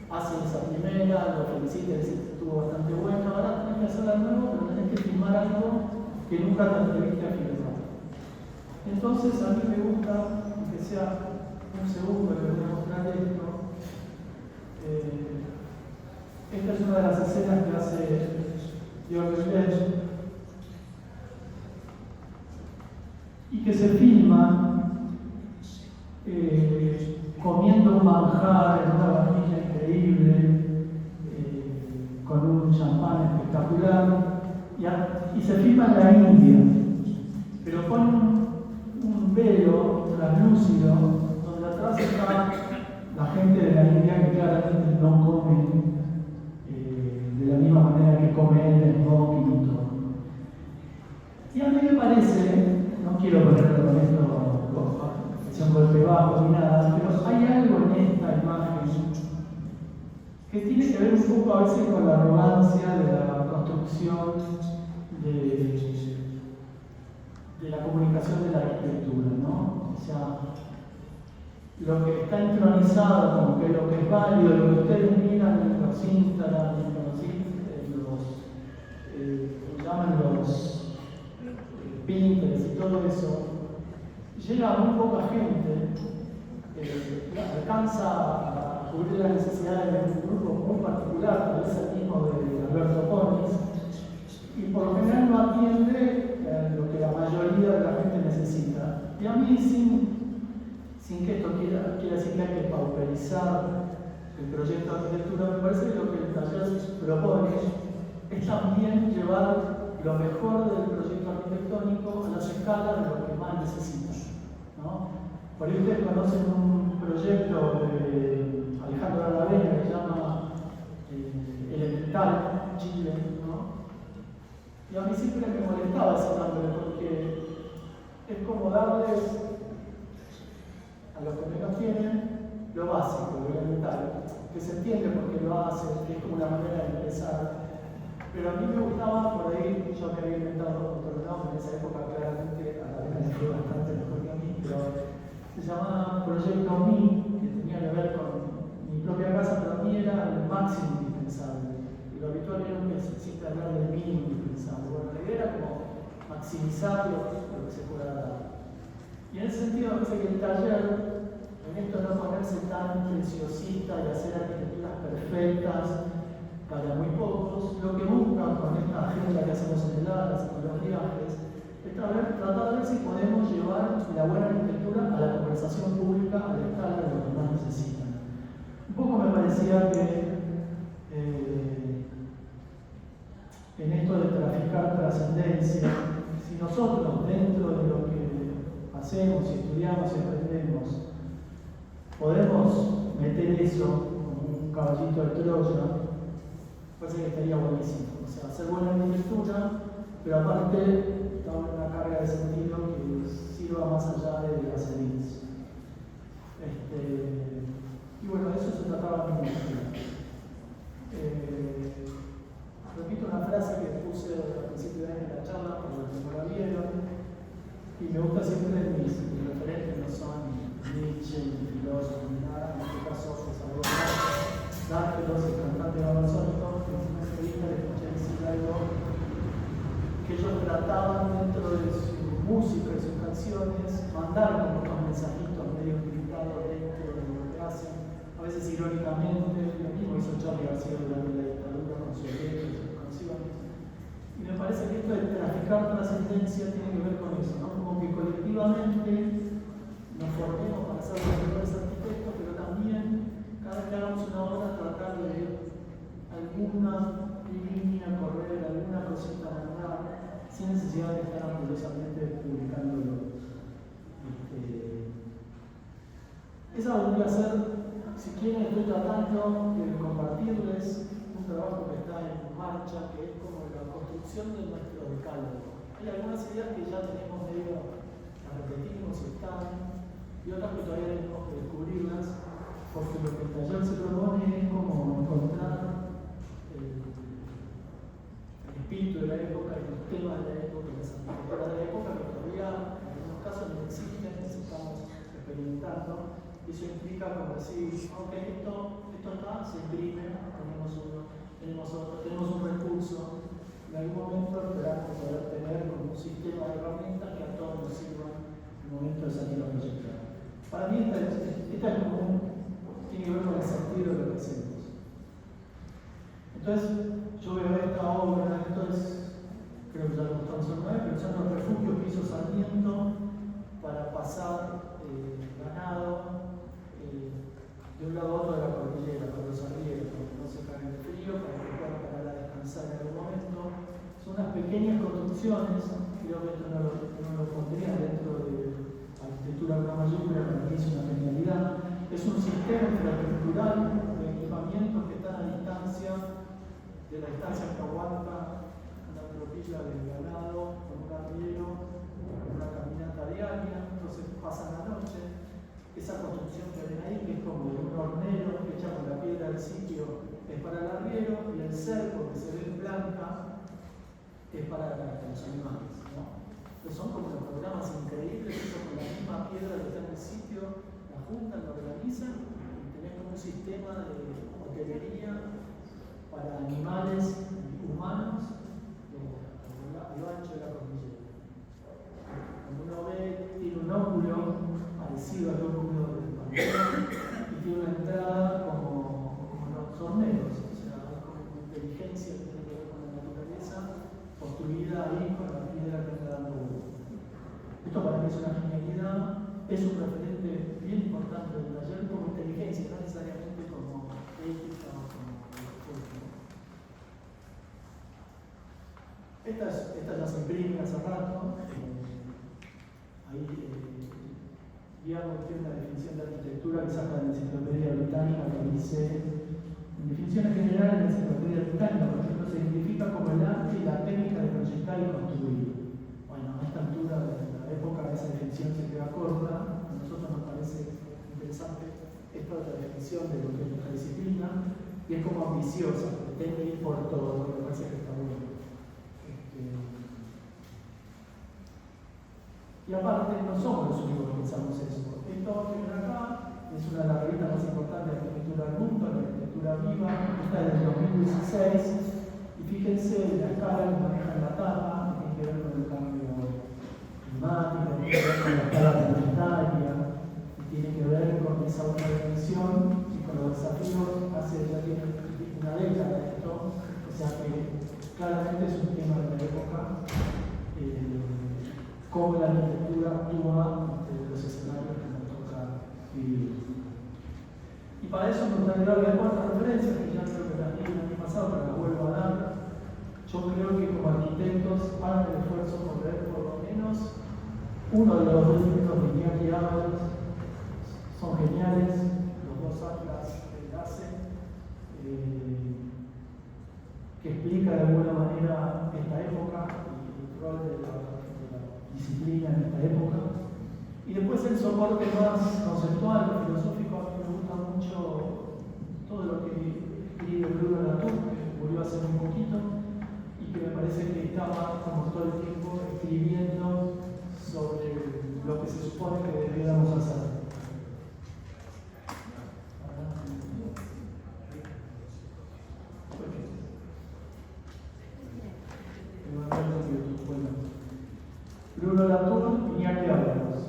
hace esa primera, lo felicita, dice que estuvo bastante bueno, ahora tenés que hacerla de nuevo, pero tenés que filmar algo que nunca te atreviste a filmar. Entonces a mí me gusta que sea un segundo que voy a mostrar esto. Esta es una de las escenas que hace Jørgen Lev y que se filma comiendo un manjar en una vajilla increíble, con un champán espectacular, y se filma en la India, pero con un velo translúcido donde atrás está la gente de la India que claramente no come de la misma manera que come él, el smoking y todo. Y a mí me parece, no quiero ponerlo con esto, que sea un golpe bajo ni nada, pero hay algo en esta imagen que tiene que ver un poco a veces con la arrogancia de la construcción de la comunicación de la arquitectura, ¿no? O sea, lo que está entronizado como que lo que es válido, lo que ustedes miran en los Instagram, los Pinterest y todo eso, llega a muy poca gente, alcanza a cubrir las necesidades de un grupo muy particular, tal vez el mismo de Alberto Ponis, y por lo general no atiende lo que la mayoría de la gente necesita. Y a mí, sin que esto quiera decir que hay que pauperizar el proyecto de arquitectura, me parece que lo que el taller propone es también llevar lo mejor del proyecto arquitectónico a las escalas de lo que más necesitan, ¿no? Por ahí ustedes conocen un proyecto de Alejandro Aravena que se llama Elemental, Chile, ¿no? Y a mí siempre me molestaba ese nombre porque es como darles a los que menos tienen lo básico, lo elemental, que se entiende por qué lo hacen, que es como una manera de empezar. Pero a mí me gustaba, por ahí, yo que había inventado otro nombre en esa época, claramente a la vez me fue bastante mejor que a mí, pero se llamaba Proyecto Mi, que tenía que ver con mi propia casa, pero a mí era el máximo indispensable. Y lo habitual era que siempre hablar del mínimo indispensable. Bueno, la idea era como maximizar lo que se pueda dar. Y en ese sentido, me parece que el taller, en esto no ponerse tan preciosista y hacer arquitecturas perfectas, para muy pocos. Lo que buscan con esta agenda que hacemos en el ALAS, con los viajes, es tratar de ver si podemos llevar la buena arquitectura a la conversación pública a la escala de lo que más necesitan. Un poco me parecía que en esto de traficar trascendencia, si nosotros dentro de lo que hacemos, estudiamos y aprendemos, podemos meter eso como un caballito de Troya, parece que estaría buenísimo. O sea, hacer buena arquitectura, pero aparte dar una carga de sentido que sirva más allá de las élites. Y bueno, eso se trataba en mi repito una frase que puse al principio de la charla, por lo que no la vieron, y me gusta siempre mis referentes, no son Nietzsche, ni filósofos, ni nada, en este caso José D'Angelos, el cantante babasónico, que en una entrevista le escuché decir algo que ellos trataban dentro de su música y sus canciones, mandar como unos mensajitos medio gritados dentro de lo que hacen, a veces irónicamente, lo mismo hizo Charly García durante la dictadura con su letra y sus canciones. Y me parece que esto de traficar trascendencia tiene que ver con eso, ¿no? Como que colectivamente nos formemos para ser los mejores arquitectos, pero también cada vez que hagamos una obra tratar de alguna línea correr, alguna cosita mandar, sin necesidad de estar amorosamente publicándolo. Esa vendría a ser, si quieren, estoy tratando de compartirles un trabajo que está en marcha, que es como la construcción de nuestro decálogo. Hay algunas ideas que ya tenemos medio, las repetimos y están, y otras que todavía tenemos que descubrirlas, porque lo que el taller se propone es como encontrar el espíritu de la época, los temas de la época, las arquitecturas de la época, que todavía en algunos casos no existen, que estamos experimentando. Y eso implica como decir, ok, esto está, se imprime, tenemos uno, tenemos otro, tenemos un recurso. En algún momento esperamos poder tener como un sistema de herramientas que a todos nos sirvan en el momento de salir a proyectar. Para mí esta es como tiene que ver con el sentido de lo que hacemos. Entonces, yo veo esta obra, esto es, creo que ya lo mostramos alguna vez, pero son los refugios que hizo Sarmiento para pasar ganado de un lado a otro de la cordillera, con los arrieros, para que no se caigan de frío, para que puedan parar a descansar en algún momento. Son unas pequeñas construcciones, creo que esto no lo pondría dentro de arquitectura con mayúscula, para mí es una genialidad. Es un sistema infraestructural de equipamientos que están a distancia de la estancia que aguanta una tropilla de ganado con un arriero, con una caminata diaria, entonces pasan la noche. Esa construcción que ven ahí, que es como de un hornero hecha con la piedra del sitio, es para el arriero, y el cerco que se ve en blanca es para los animales, ¿no? Entonces son como los programas increíbles hechos con la misma piedra que está en el sitio, la juntan, la organizan y tenés como un sistema de hotelería para animales humanos a lo ancho de la cordillera. Cuando uno ve, tiene un óculo parecido al óculo del pantano y tiene una entrada como los horneros, o sea, como una inteligencia que tiene que ver con la naturaleza construida ahí con la piedra que está dando vuelta. Esto para mí es una genialidad, es un referente bien importante del taller como inteligencia, no necesariamente como ética o como respuesta. Esta ya se imprime hace rato. Ahí digamos, tiene una definición de arquitectura que saca de la Enciclopedia Británica que dice, en definiciones generales de la Enciclopedia Británica, por ejemplo, se identifica como el arte y la técnica de proyectar y construir. Bueno, a esta altura de la época esa definición se queda corta, a nosotros nos parece interesante esta otra definición de lo que es nuestra disciplina, y es como ambiciosa, pretende ir por todo, me parece que está bueno. Y aparte, no somos los únicos que pensamos eso. Esto que ven acá es una de las revistas más importantes de arquitectura del mundo, la arquitectura viva, esta es del 2016, y fíjense la escala que maneja la tapa, que tiene que ver con el cambio climático, tiene que ver con la escala planetaria, y tiene que ver con esa otra dimensión y con los desafíos. Hace ya tiene una década esto, época, cómo la arquitectura actúa en los escenarios que nos toca vivir. Y para eso me gustaría dar 4 referencias que ya creo que las di el año pasado, pero las vuelvo a dar. Yo creo que como arquitectos hagan el esfuerzo por ver por lo menos uno de los 2 libros de Iñaki Ábalos. Son geniales, los 2 atlas que él hace, que explica de alguna manera esta época y el rol de la disciplina en esta época. Y después el soporte más conceptual, filosófico. A mí me gusta mucho todo lo que escribe Bruno Latour, que murió hace muy poquito, y que me parece que estaba como todo el tiempo escribiendo sobre lo que se supone que deberíamos hacer. Bruno Latour, Iñaki Ábalos.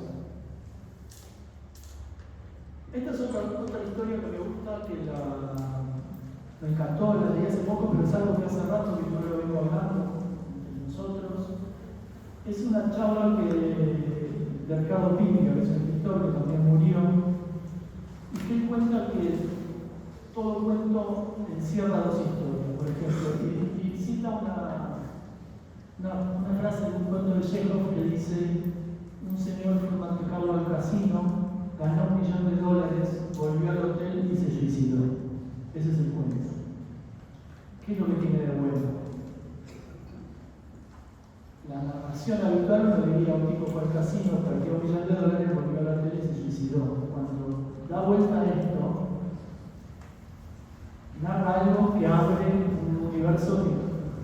Esta es otra historia que me gusta, que me encantó, la leí hace poco, pero es algo que hace rato que yo lo vengo hablando entre nosotros. Es una charla de Ricardo Pímica, que es un escritor que también murió, y que él cuenta que todo cuento encierra 2 historias, por ejemplo, y cita una frase de un cuento de Chekhov que dice: un señor fue a Monte Carlo al casino, ganó $1 millón, volvió al hotel y se suicidó. Ese es el cuento. ¿Qué es lo que tiene de bueno? La narración habitual uno diría: un tipo fue al casino, perdió $1 millón, volvió al hotel y se suicidó. Cuando da vuelta a esto, narra algo que abre un universo que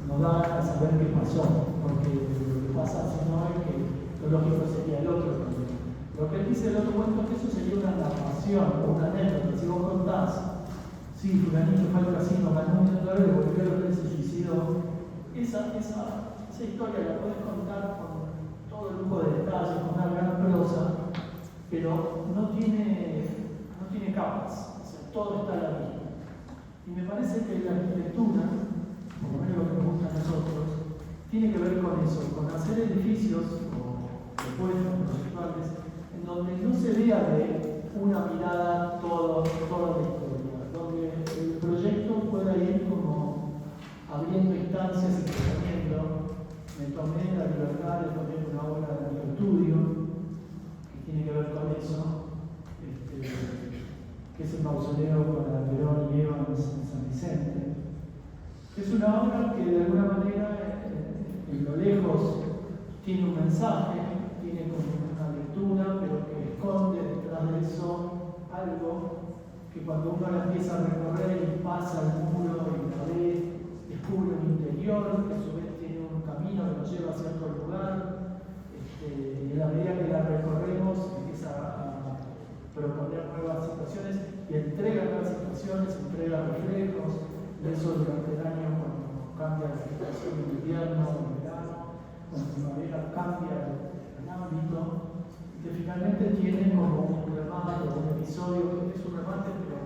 nos da a saber qué pasó, porque lo que pasa si no es que lo lógico sería el otro problema. Lo que él dice del otro cuento es que eso sería una narración o una anécdota. Si vos contás, sí, fulanito fue al casino, ganó $1 millón, volvió al hotel y se suicidó, esa historia la podés contar con todo el lujo de detalles, con una gran prosa, pero no tiene capas, o sea, todo está a la vista. Y me parece que la arquitectura, por lo menos lo que nos gusta a nosotros, tiene que ver con eso, con hacer edificios o propuestas conceptuales en donde no se vea de una mirada toda la historia, donde el proyecto pueda ir como abriendo instancias y proponiendo. Me tomé la libertad de poner una obra de mi estudio que tiene que ver con eso, que es el mausoleo para Perón y Evans en San Vicente. Es una obra que de alguna manera, en lo lejos, tiene un mensaje, tiene como una lectura, pero que esconde detrás de eso algo que cuando uno la empieza a recorrer y pasa el muro y la ve, descubre un interior, que a su vez tiene un camino que nos lleva hacia otro lugar, y en la medida que la recorremos empieza a proponer nuevas situaciones y entrega nuevas situaciones, entrega reflejos. Eso durante el año, cuando cambia la situación en invierno, en verano, cuando en primavera cambia el ámbito, que finalmente tiene como un remate, un episodio que es un remate, pero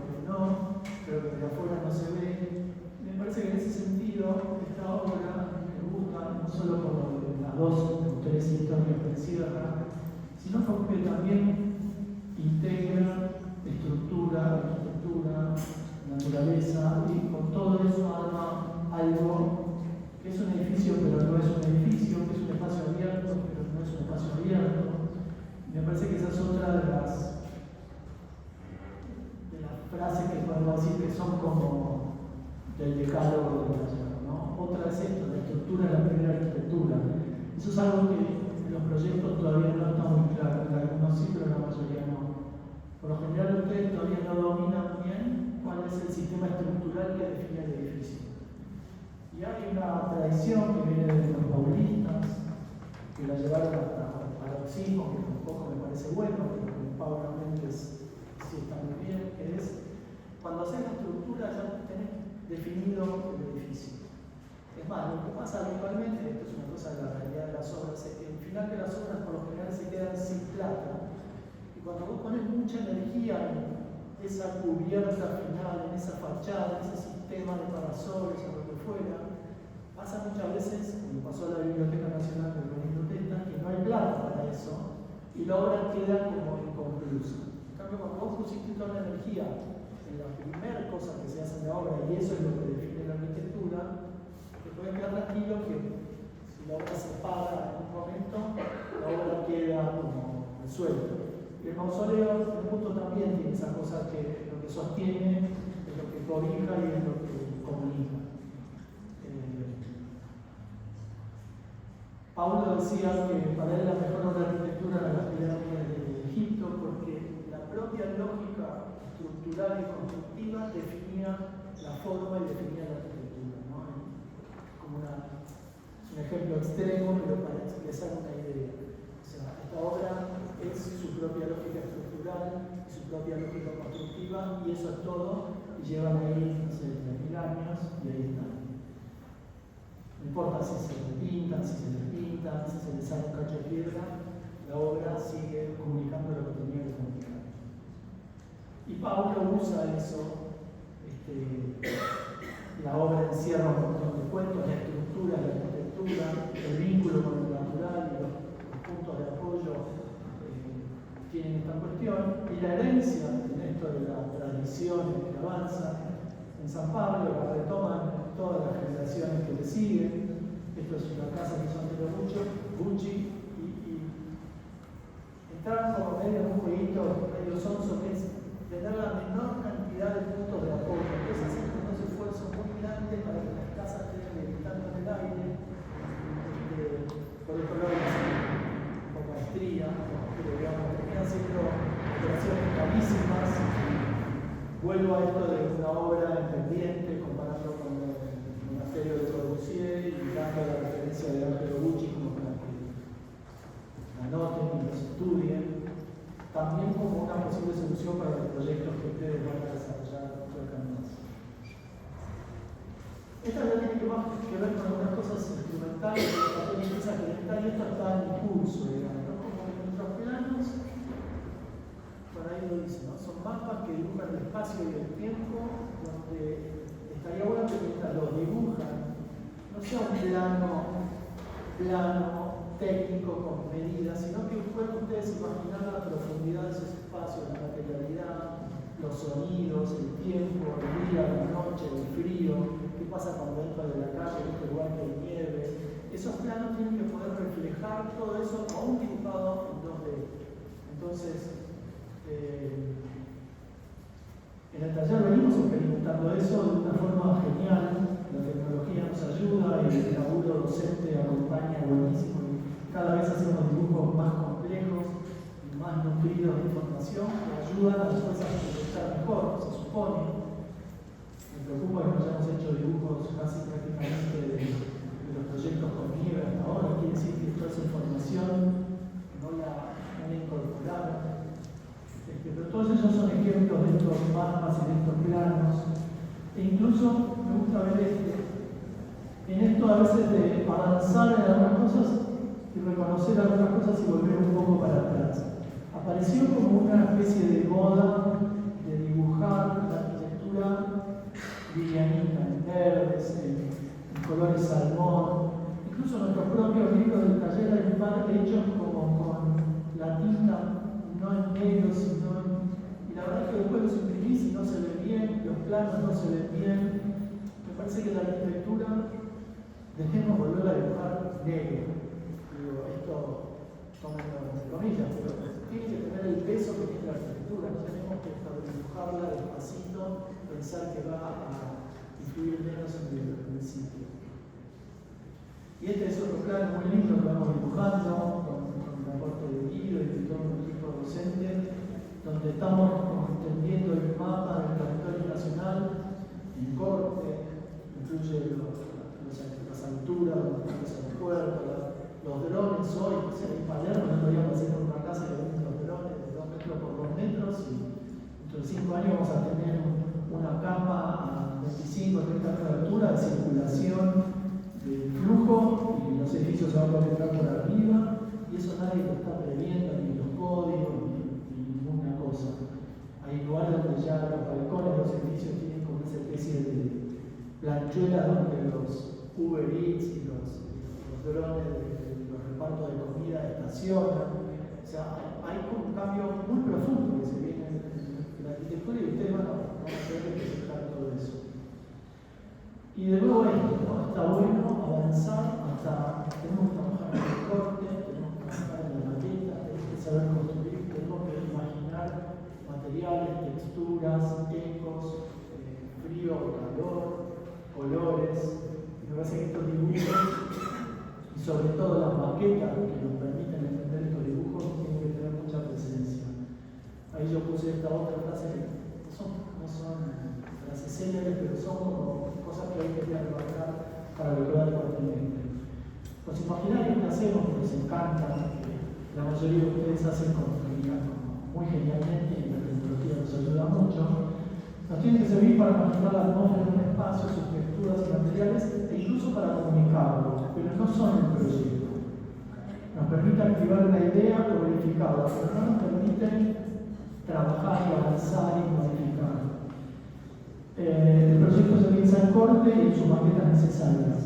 que de afuera no se ve. Me parece que en ese sentido, esta obra me gusta no solo por las 2 o 3 historias que encierra, sino porque también integra estructura, arquitectura, naturaleza, y con todo eso arma algo que es un edificio pero no es un edificio, que es un espacio abierto pero no es un espacio abierto. Me parece que esa es otra de las frases que podemos decir que son como del decálogo de taller, ¿no? Otra es esto, la estructura es la primera arquitectura. Eso es algo que en los proyectos todavía no está muy claro, en algunos sí, pero la mayoría no. Por lo general ustedes todavía no dominan bien cuál es el sistema estructural que define el edificio. Y hay una tradición que viene de los paulistas, que la llevaron hasta el paroxismo, que tampoco me parece bueno, pero con Pablo Méndez sí está muy bien, que es cuando haces la estructura ya tenés definido el edificio. Es más, lo que pasa habitualmente, esto es una cosa de la realidad de las obras, es que al final de las obras por lo general se quedan sin plata. Y cuando vos pones mucha energía en esa cubierta final, en esa fachada, en ese sistema de parasoles o lo que fuera, Pasa muchas veces, como pasó a la Biblioteca Nacional del Benito Testa, que no hay plata para eso y la obra queda como inconclusa. En cambio, cuando vos pusiste toda la energía en la primera cosa que se hace en la obra, y eso es lo que define la arquitectura, te puedes quedar tranquilo que si la obra se para en un momento, la obra queda como resuelta. Y el mausoleo del mundo también tiene esa cosa que lo que sostiene es lo que cobija y es lo que comunica. Paulo decía que para él la mejor obra de arquitectura era las pirámides de Egipto porque la propia lógica estructural y constructiva definía la forma y definía la arquitectura, ¿no? Como es un ejemplo extremo, pero para expresar una idea. O sea, esta obra es su propia lógica estructural y su propia lógica constructiva, y eso es todo, y llevan ahí, no sé, 3.000 años, y ahí están. No importa si se repintan, si se despintan, si se les sale un cacho de piedra, la obra sigue comunicando lo que tenía que comunicar. Y Paulo usa eso, la obra encierra un montón de cuentos, la estructura, la arquitectura, el vínculo con lo natural y los puntos de apoyo tienen esta cuestión, y la herencia en esto de la tradición que avanza en San Pablo, la retoman todas las generaciones que le siguen. Esto es una casa que son de los Gucci, y entrar como medio en un jueguito medio sonso que es tener la menor cantidad de puntos de apoyo. Entonces hacen unos esfuerzos muy grandes para que las casas estén levitando en el aire. Por otro lado, con maestría, pero digamos, terminan siendo operaciones carísimas. Vuelvo a esto de una obra independiente, comparando con el monasterio de Corbusier y dando la referencia de Angelo Gucci como para que la noten y los estudien, también como una posible solución para los proyectos que ustedes van a desarrollar más. Esta ya tiene más que ver con algunas cosas instrumentales de la parte de empresa accidental, y esto está en curso, digamos, ¿no? Como que nuestros planos, por ahí lo dice, ¿no? Son mapas que dibujan el espacio y el tiempo, donde estaría bueno que mientras los dibujan, no sea un plano técnico con medidas, sino que puedan ustedes imaginar la profundidad de esos espacios, la materialidad, los sonidos, el tiempo, el día, la noche, el frío, qué pasa cuando entro de la calle, en este lugar que hay nieve. Esos planos tienen que poder reflejar todo eso aún dibujado en 2D. Entonces, en el taller venimos experimentando eso de una forma genial. La tecnología nos ayuda y el laburo docente acompaña buenísimo. Cada vez hacemos dibujos más complejos y más nutridos de información que ayudan a las cosas a proyectar mejor, se supone. Me preocupa que no hayamos hecho dibujos casi prácticamente de los proyectos con nieve hasta ahora. Quiere decir que toda esa información no la incorporaron. Pero todos esos son ejemplos de estos mapas y de estos planos. E incluso me gusta ver en esto a veces de avanzar en algunas cosas y reconocer algunas cosas y volver un poco para atrás. Apareció como una especie de moda de dibujar la arquitectura livianita, en verdes, en colores salmón. Incluso nuestros propios libros del taller hay un par hechos como con la tinta, no en negro, sino y la verdad es que después los imprimís y no se ven bien, los planos no se ven bien. Me parece que la arquitectura dejemos volver a dibujar negro. Digo, esto, tómenlo entre comillas, pero tiene que tener el peso que tiene la arquitectura. No tenemos que dibujarla despacito, pensar que va a influir menos en el sitio. Y este es otro plano muy lindo que vamos dibujando con el aporte de Guido y de todo el equipo docente, donde estamos entendiendo el mapa del territorio nacional en corte, incluye las alturas, los aeropuertos, los drones hoy, o sea, en Palermo no podíamos hacer una casa que venden los drones de 2 metros por 2 metros, y dentro de 5 años vamos a tener una capa a 25 o 30 metros de altura de circulación de flujo, y los edificios se van a conectar por arriba, y eso nadie lo está previendo, ni los códigos, ni ninguna cosa. Hay lugares donde ya los balcones de los edificios tienen como una especie de planchuelas donde los Uber Eats y los drones de los repartos de comida estacionan. O sea, hay un cambio muy profundo que se viene en la arquitectura y ustedes van a tener que presentar todo eso. Y de nuevo esto, ¿no? Está bueno avanzar hasta, tenemos que trabajar en el corte, tenemos que trabajar en la maqueta, tenemos que saber construir, tenemos que imaginar materiales, texturas, ecos, frío, calor, colores. Y me parece que estos dibujos, y sobre todo las maquetas que nos permiten entender estos dibujos, tienen que tener mucha presencia. Ahí yo puse esta otra frase, no son frases célebres, pero son como cosas que hay que trabajar para lograr el cuatrimestre. Los imaginarios que hacemos, que nos encantan, que la mayoría de ustedes hacen muy genialmente y la tecnología nos ayuda mucho, nos tienen que servir para imaginar la atmósfera de un espacio, sus texturas y materiales, e incluso para comunicarlo, pero no son el proyecto. Nos permite activar una idea o verificarla, pero no nos permiten trabajar y avanzar y modificar. El proyecto se piensa en corte y en sus maquetas necesarias.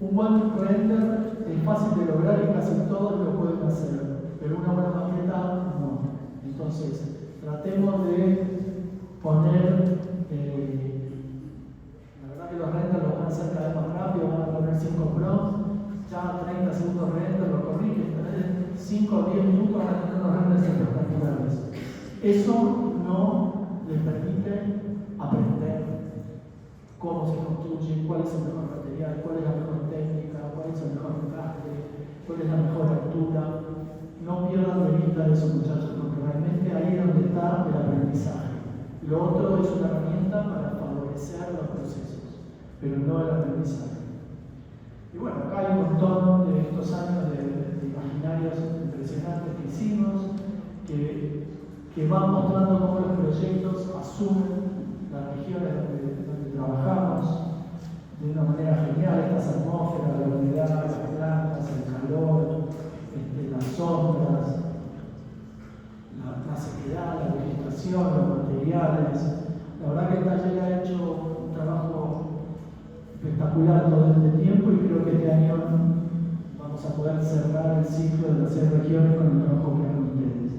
Un buen render es fácil de lograr y casi todos lo pueden hacer, pero una buena maqueta no. Entonces, tratemos de poner, la verdad que los renders los van a hacer cada vez más rápido, van a poner 5 prompts, ya 30 segundos render lo corrigen, en 5 o 10 minutos van a tener unos renders espectaculares. Eso no les permite aprender cómo se construye, cuál es el mejor material, cuál es la mejor técnica, cuál es el mejor encaje, cuál es la mejor altura. No pierdan de vista eso, muchachos, porque realmente ahí es donde está el aprendizaje. Lo otro es una herramienta para favorecer los procesos, pero no el aprendizaje. Y bueno, acá hay un montón de estos años de imaginarios impresionantes que hicimos, que van mostrando cómo los proyectos asumen las regiones donde trabajamos de una manera genial, estas atmósferas, la humedad, las plantas, el calor, las sombras, la sequedad, la vegetación, los materiales. La verdad que el taller ha hecho un trabajo espectacular todo este tiempo y creo que este año vamos a poder cerrar el ciclo de las 6 regiones con el trabajo que hagan ustedes.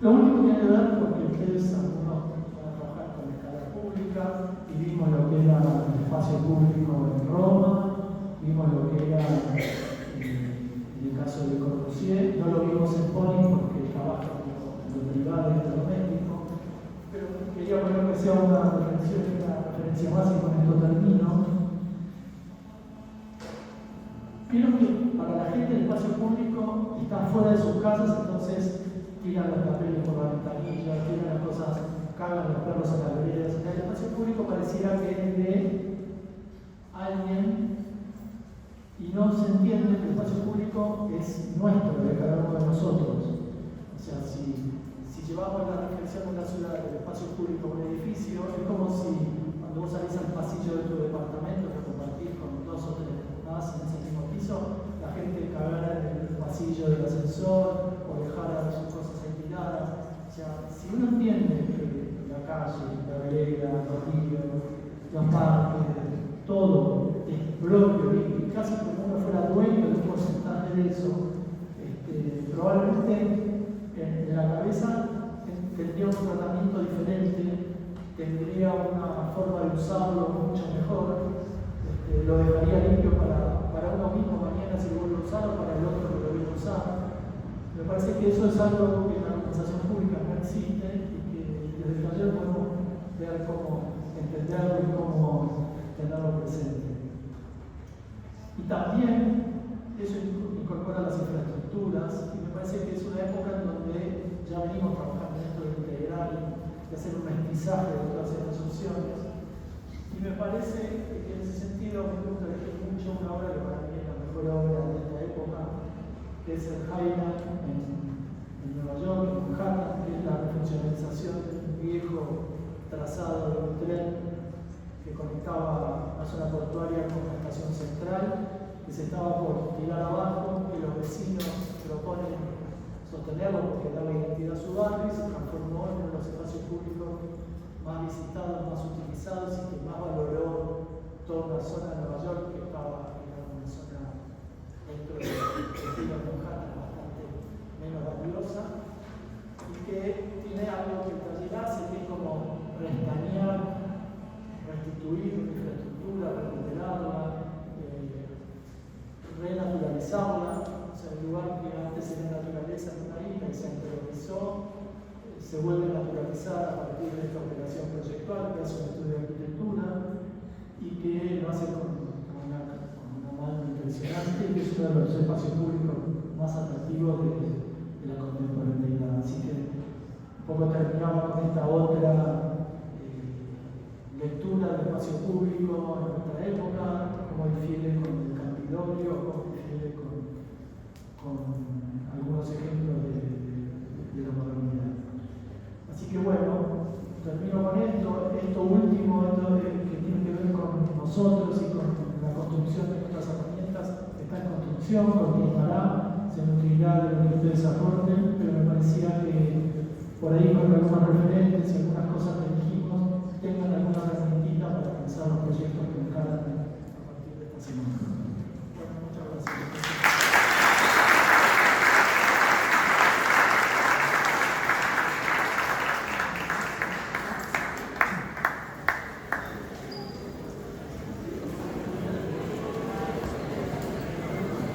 Lo único que hay que ver, porque ustedes algunos van a trabajar con escala pública y vimos lo que era el espacio público en Roma, vimos lo que era en el caso de Corbusier, no lo vimos en Pony porque trabaja en lo privado y en lo doméstico, pero quería poner que sea una referencia más y con esto termino. Creo que para la gente el espacio público está fuera de sus casas, entonces tiran los papeles por la ventanilla, tiran las cosas, cagan los perros en las veredas. El espacio público pareciera que es de alguien y no se entiende que el espacio público es nuestro, de cada uno de nosotros. O sea, si llevamos la reflexión de la ciudad del espacio público a un edificio, es como si cuando vos salís al pasillo de tu departamento que compartís con 2 o 3 más en ese mismo piso, la gente cagara en el pasillo del ascensor o dejara sus cosas ahí tiradas. O sea, si uno entiende que la calle, la vereda, los ríos, los parques, todo es propio y casi como uno fuera dueño de un porcentaje de eso, probablemente en la cabeza tendría un tratamiento diferente, tendría una forma de usarlo mucho mejor, lo dejaría limpio para uno mismo mañana si lo vuelve a usar o para el otro que lo viene a usar. Me parece que eso es algo que en la organización pública no existe y que desde el taller podemos ver cómo entenderlo y cómo tenerlo presente. Y también eso incorpora las infraestructuras y me parece que es una época en donde ya venimos trabajando en esto de integrar y hacer un mestizaje de todas estas opciones. Y me parece que en ese sentido me gusta elegir mucho una obra que para mí es la mejor obra de esta época, que es el Highland en Nueva York, en Manhattan, que es la refuncionalización de un viejo trazado de un tren que conectaba la zona portuaria con la estación central, que se estaba por tirar abajo, que los vecinos proponen sostenerlo porque daba identidad a su barrio y se transformó en uno de los espacios públicos más visitados, más utilizados y que más valoró toda una zona de Nueva York que estaba dentro del estilo de Manhattan bastante menos valiosa, y que tiene algo que el taller hace, que es como restañar, restituir infraestructura, recuperarla, renaturalizarla. O sea, el lugar que antes era naturaleza en una isla y se antroponizó, se vuelve a naturalizar a partir de esta operación proyectual, que es un estudio de arquitectura y que lo hace con una mano impresionante, y que es uno de los espacios públicos más atractivos de la contemporaneidad. Así que un poco terminamos con esta otra lectura del espacio público en nuestra época, cómo difiere con el Campidoglio, cómo difiere con algunos ejemplos de la modernidad. Así que bueno, termino con esto último, que tiene que ver con nosotros y con la construcción de nuestras herramientas. Está en construcción, continuará, se nutrirá de lo que ustedes aporten, pero me parecía que por ahí con algunos referentes y algunas cosas que dijimos tengan alguna herramientita para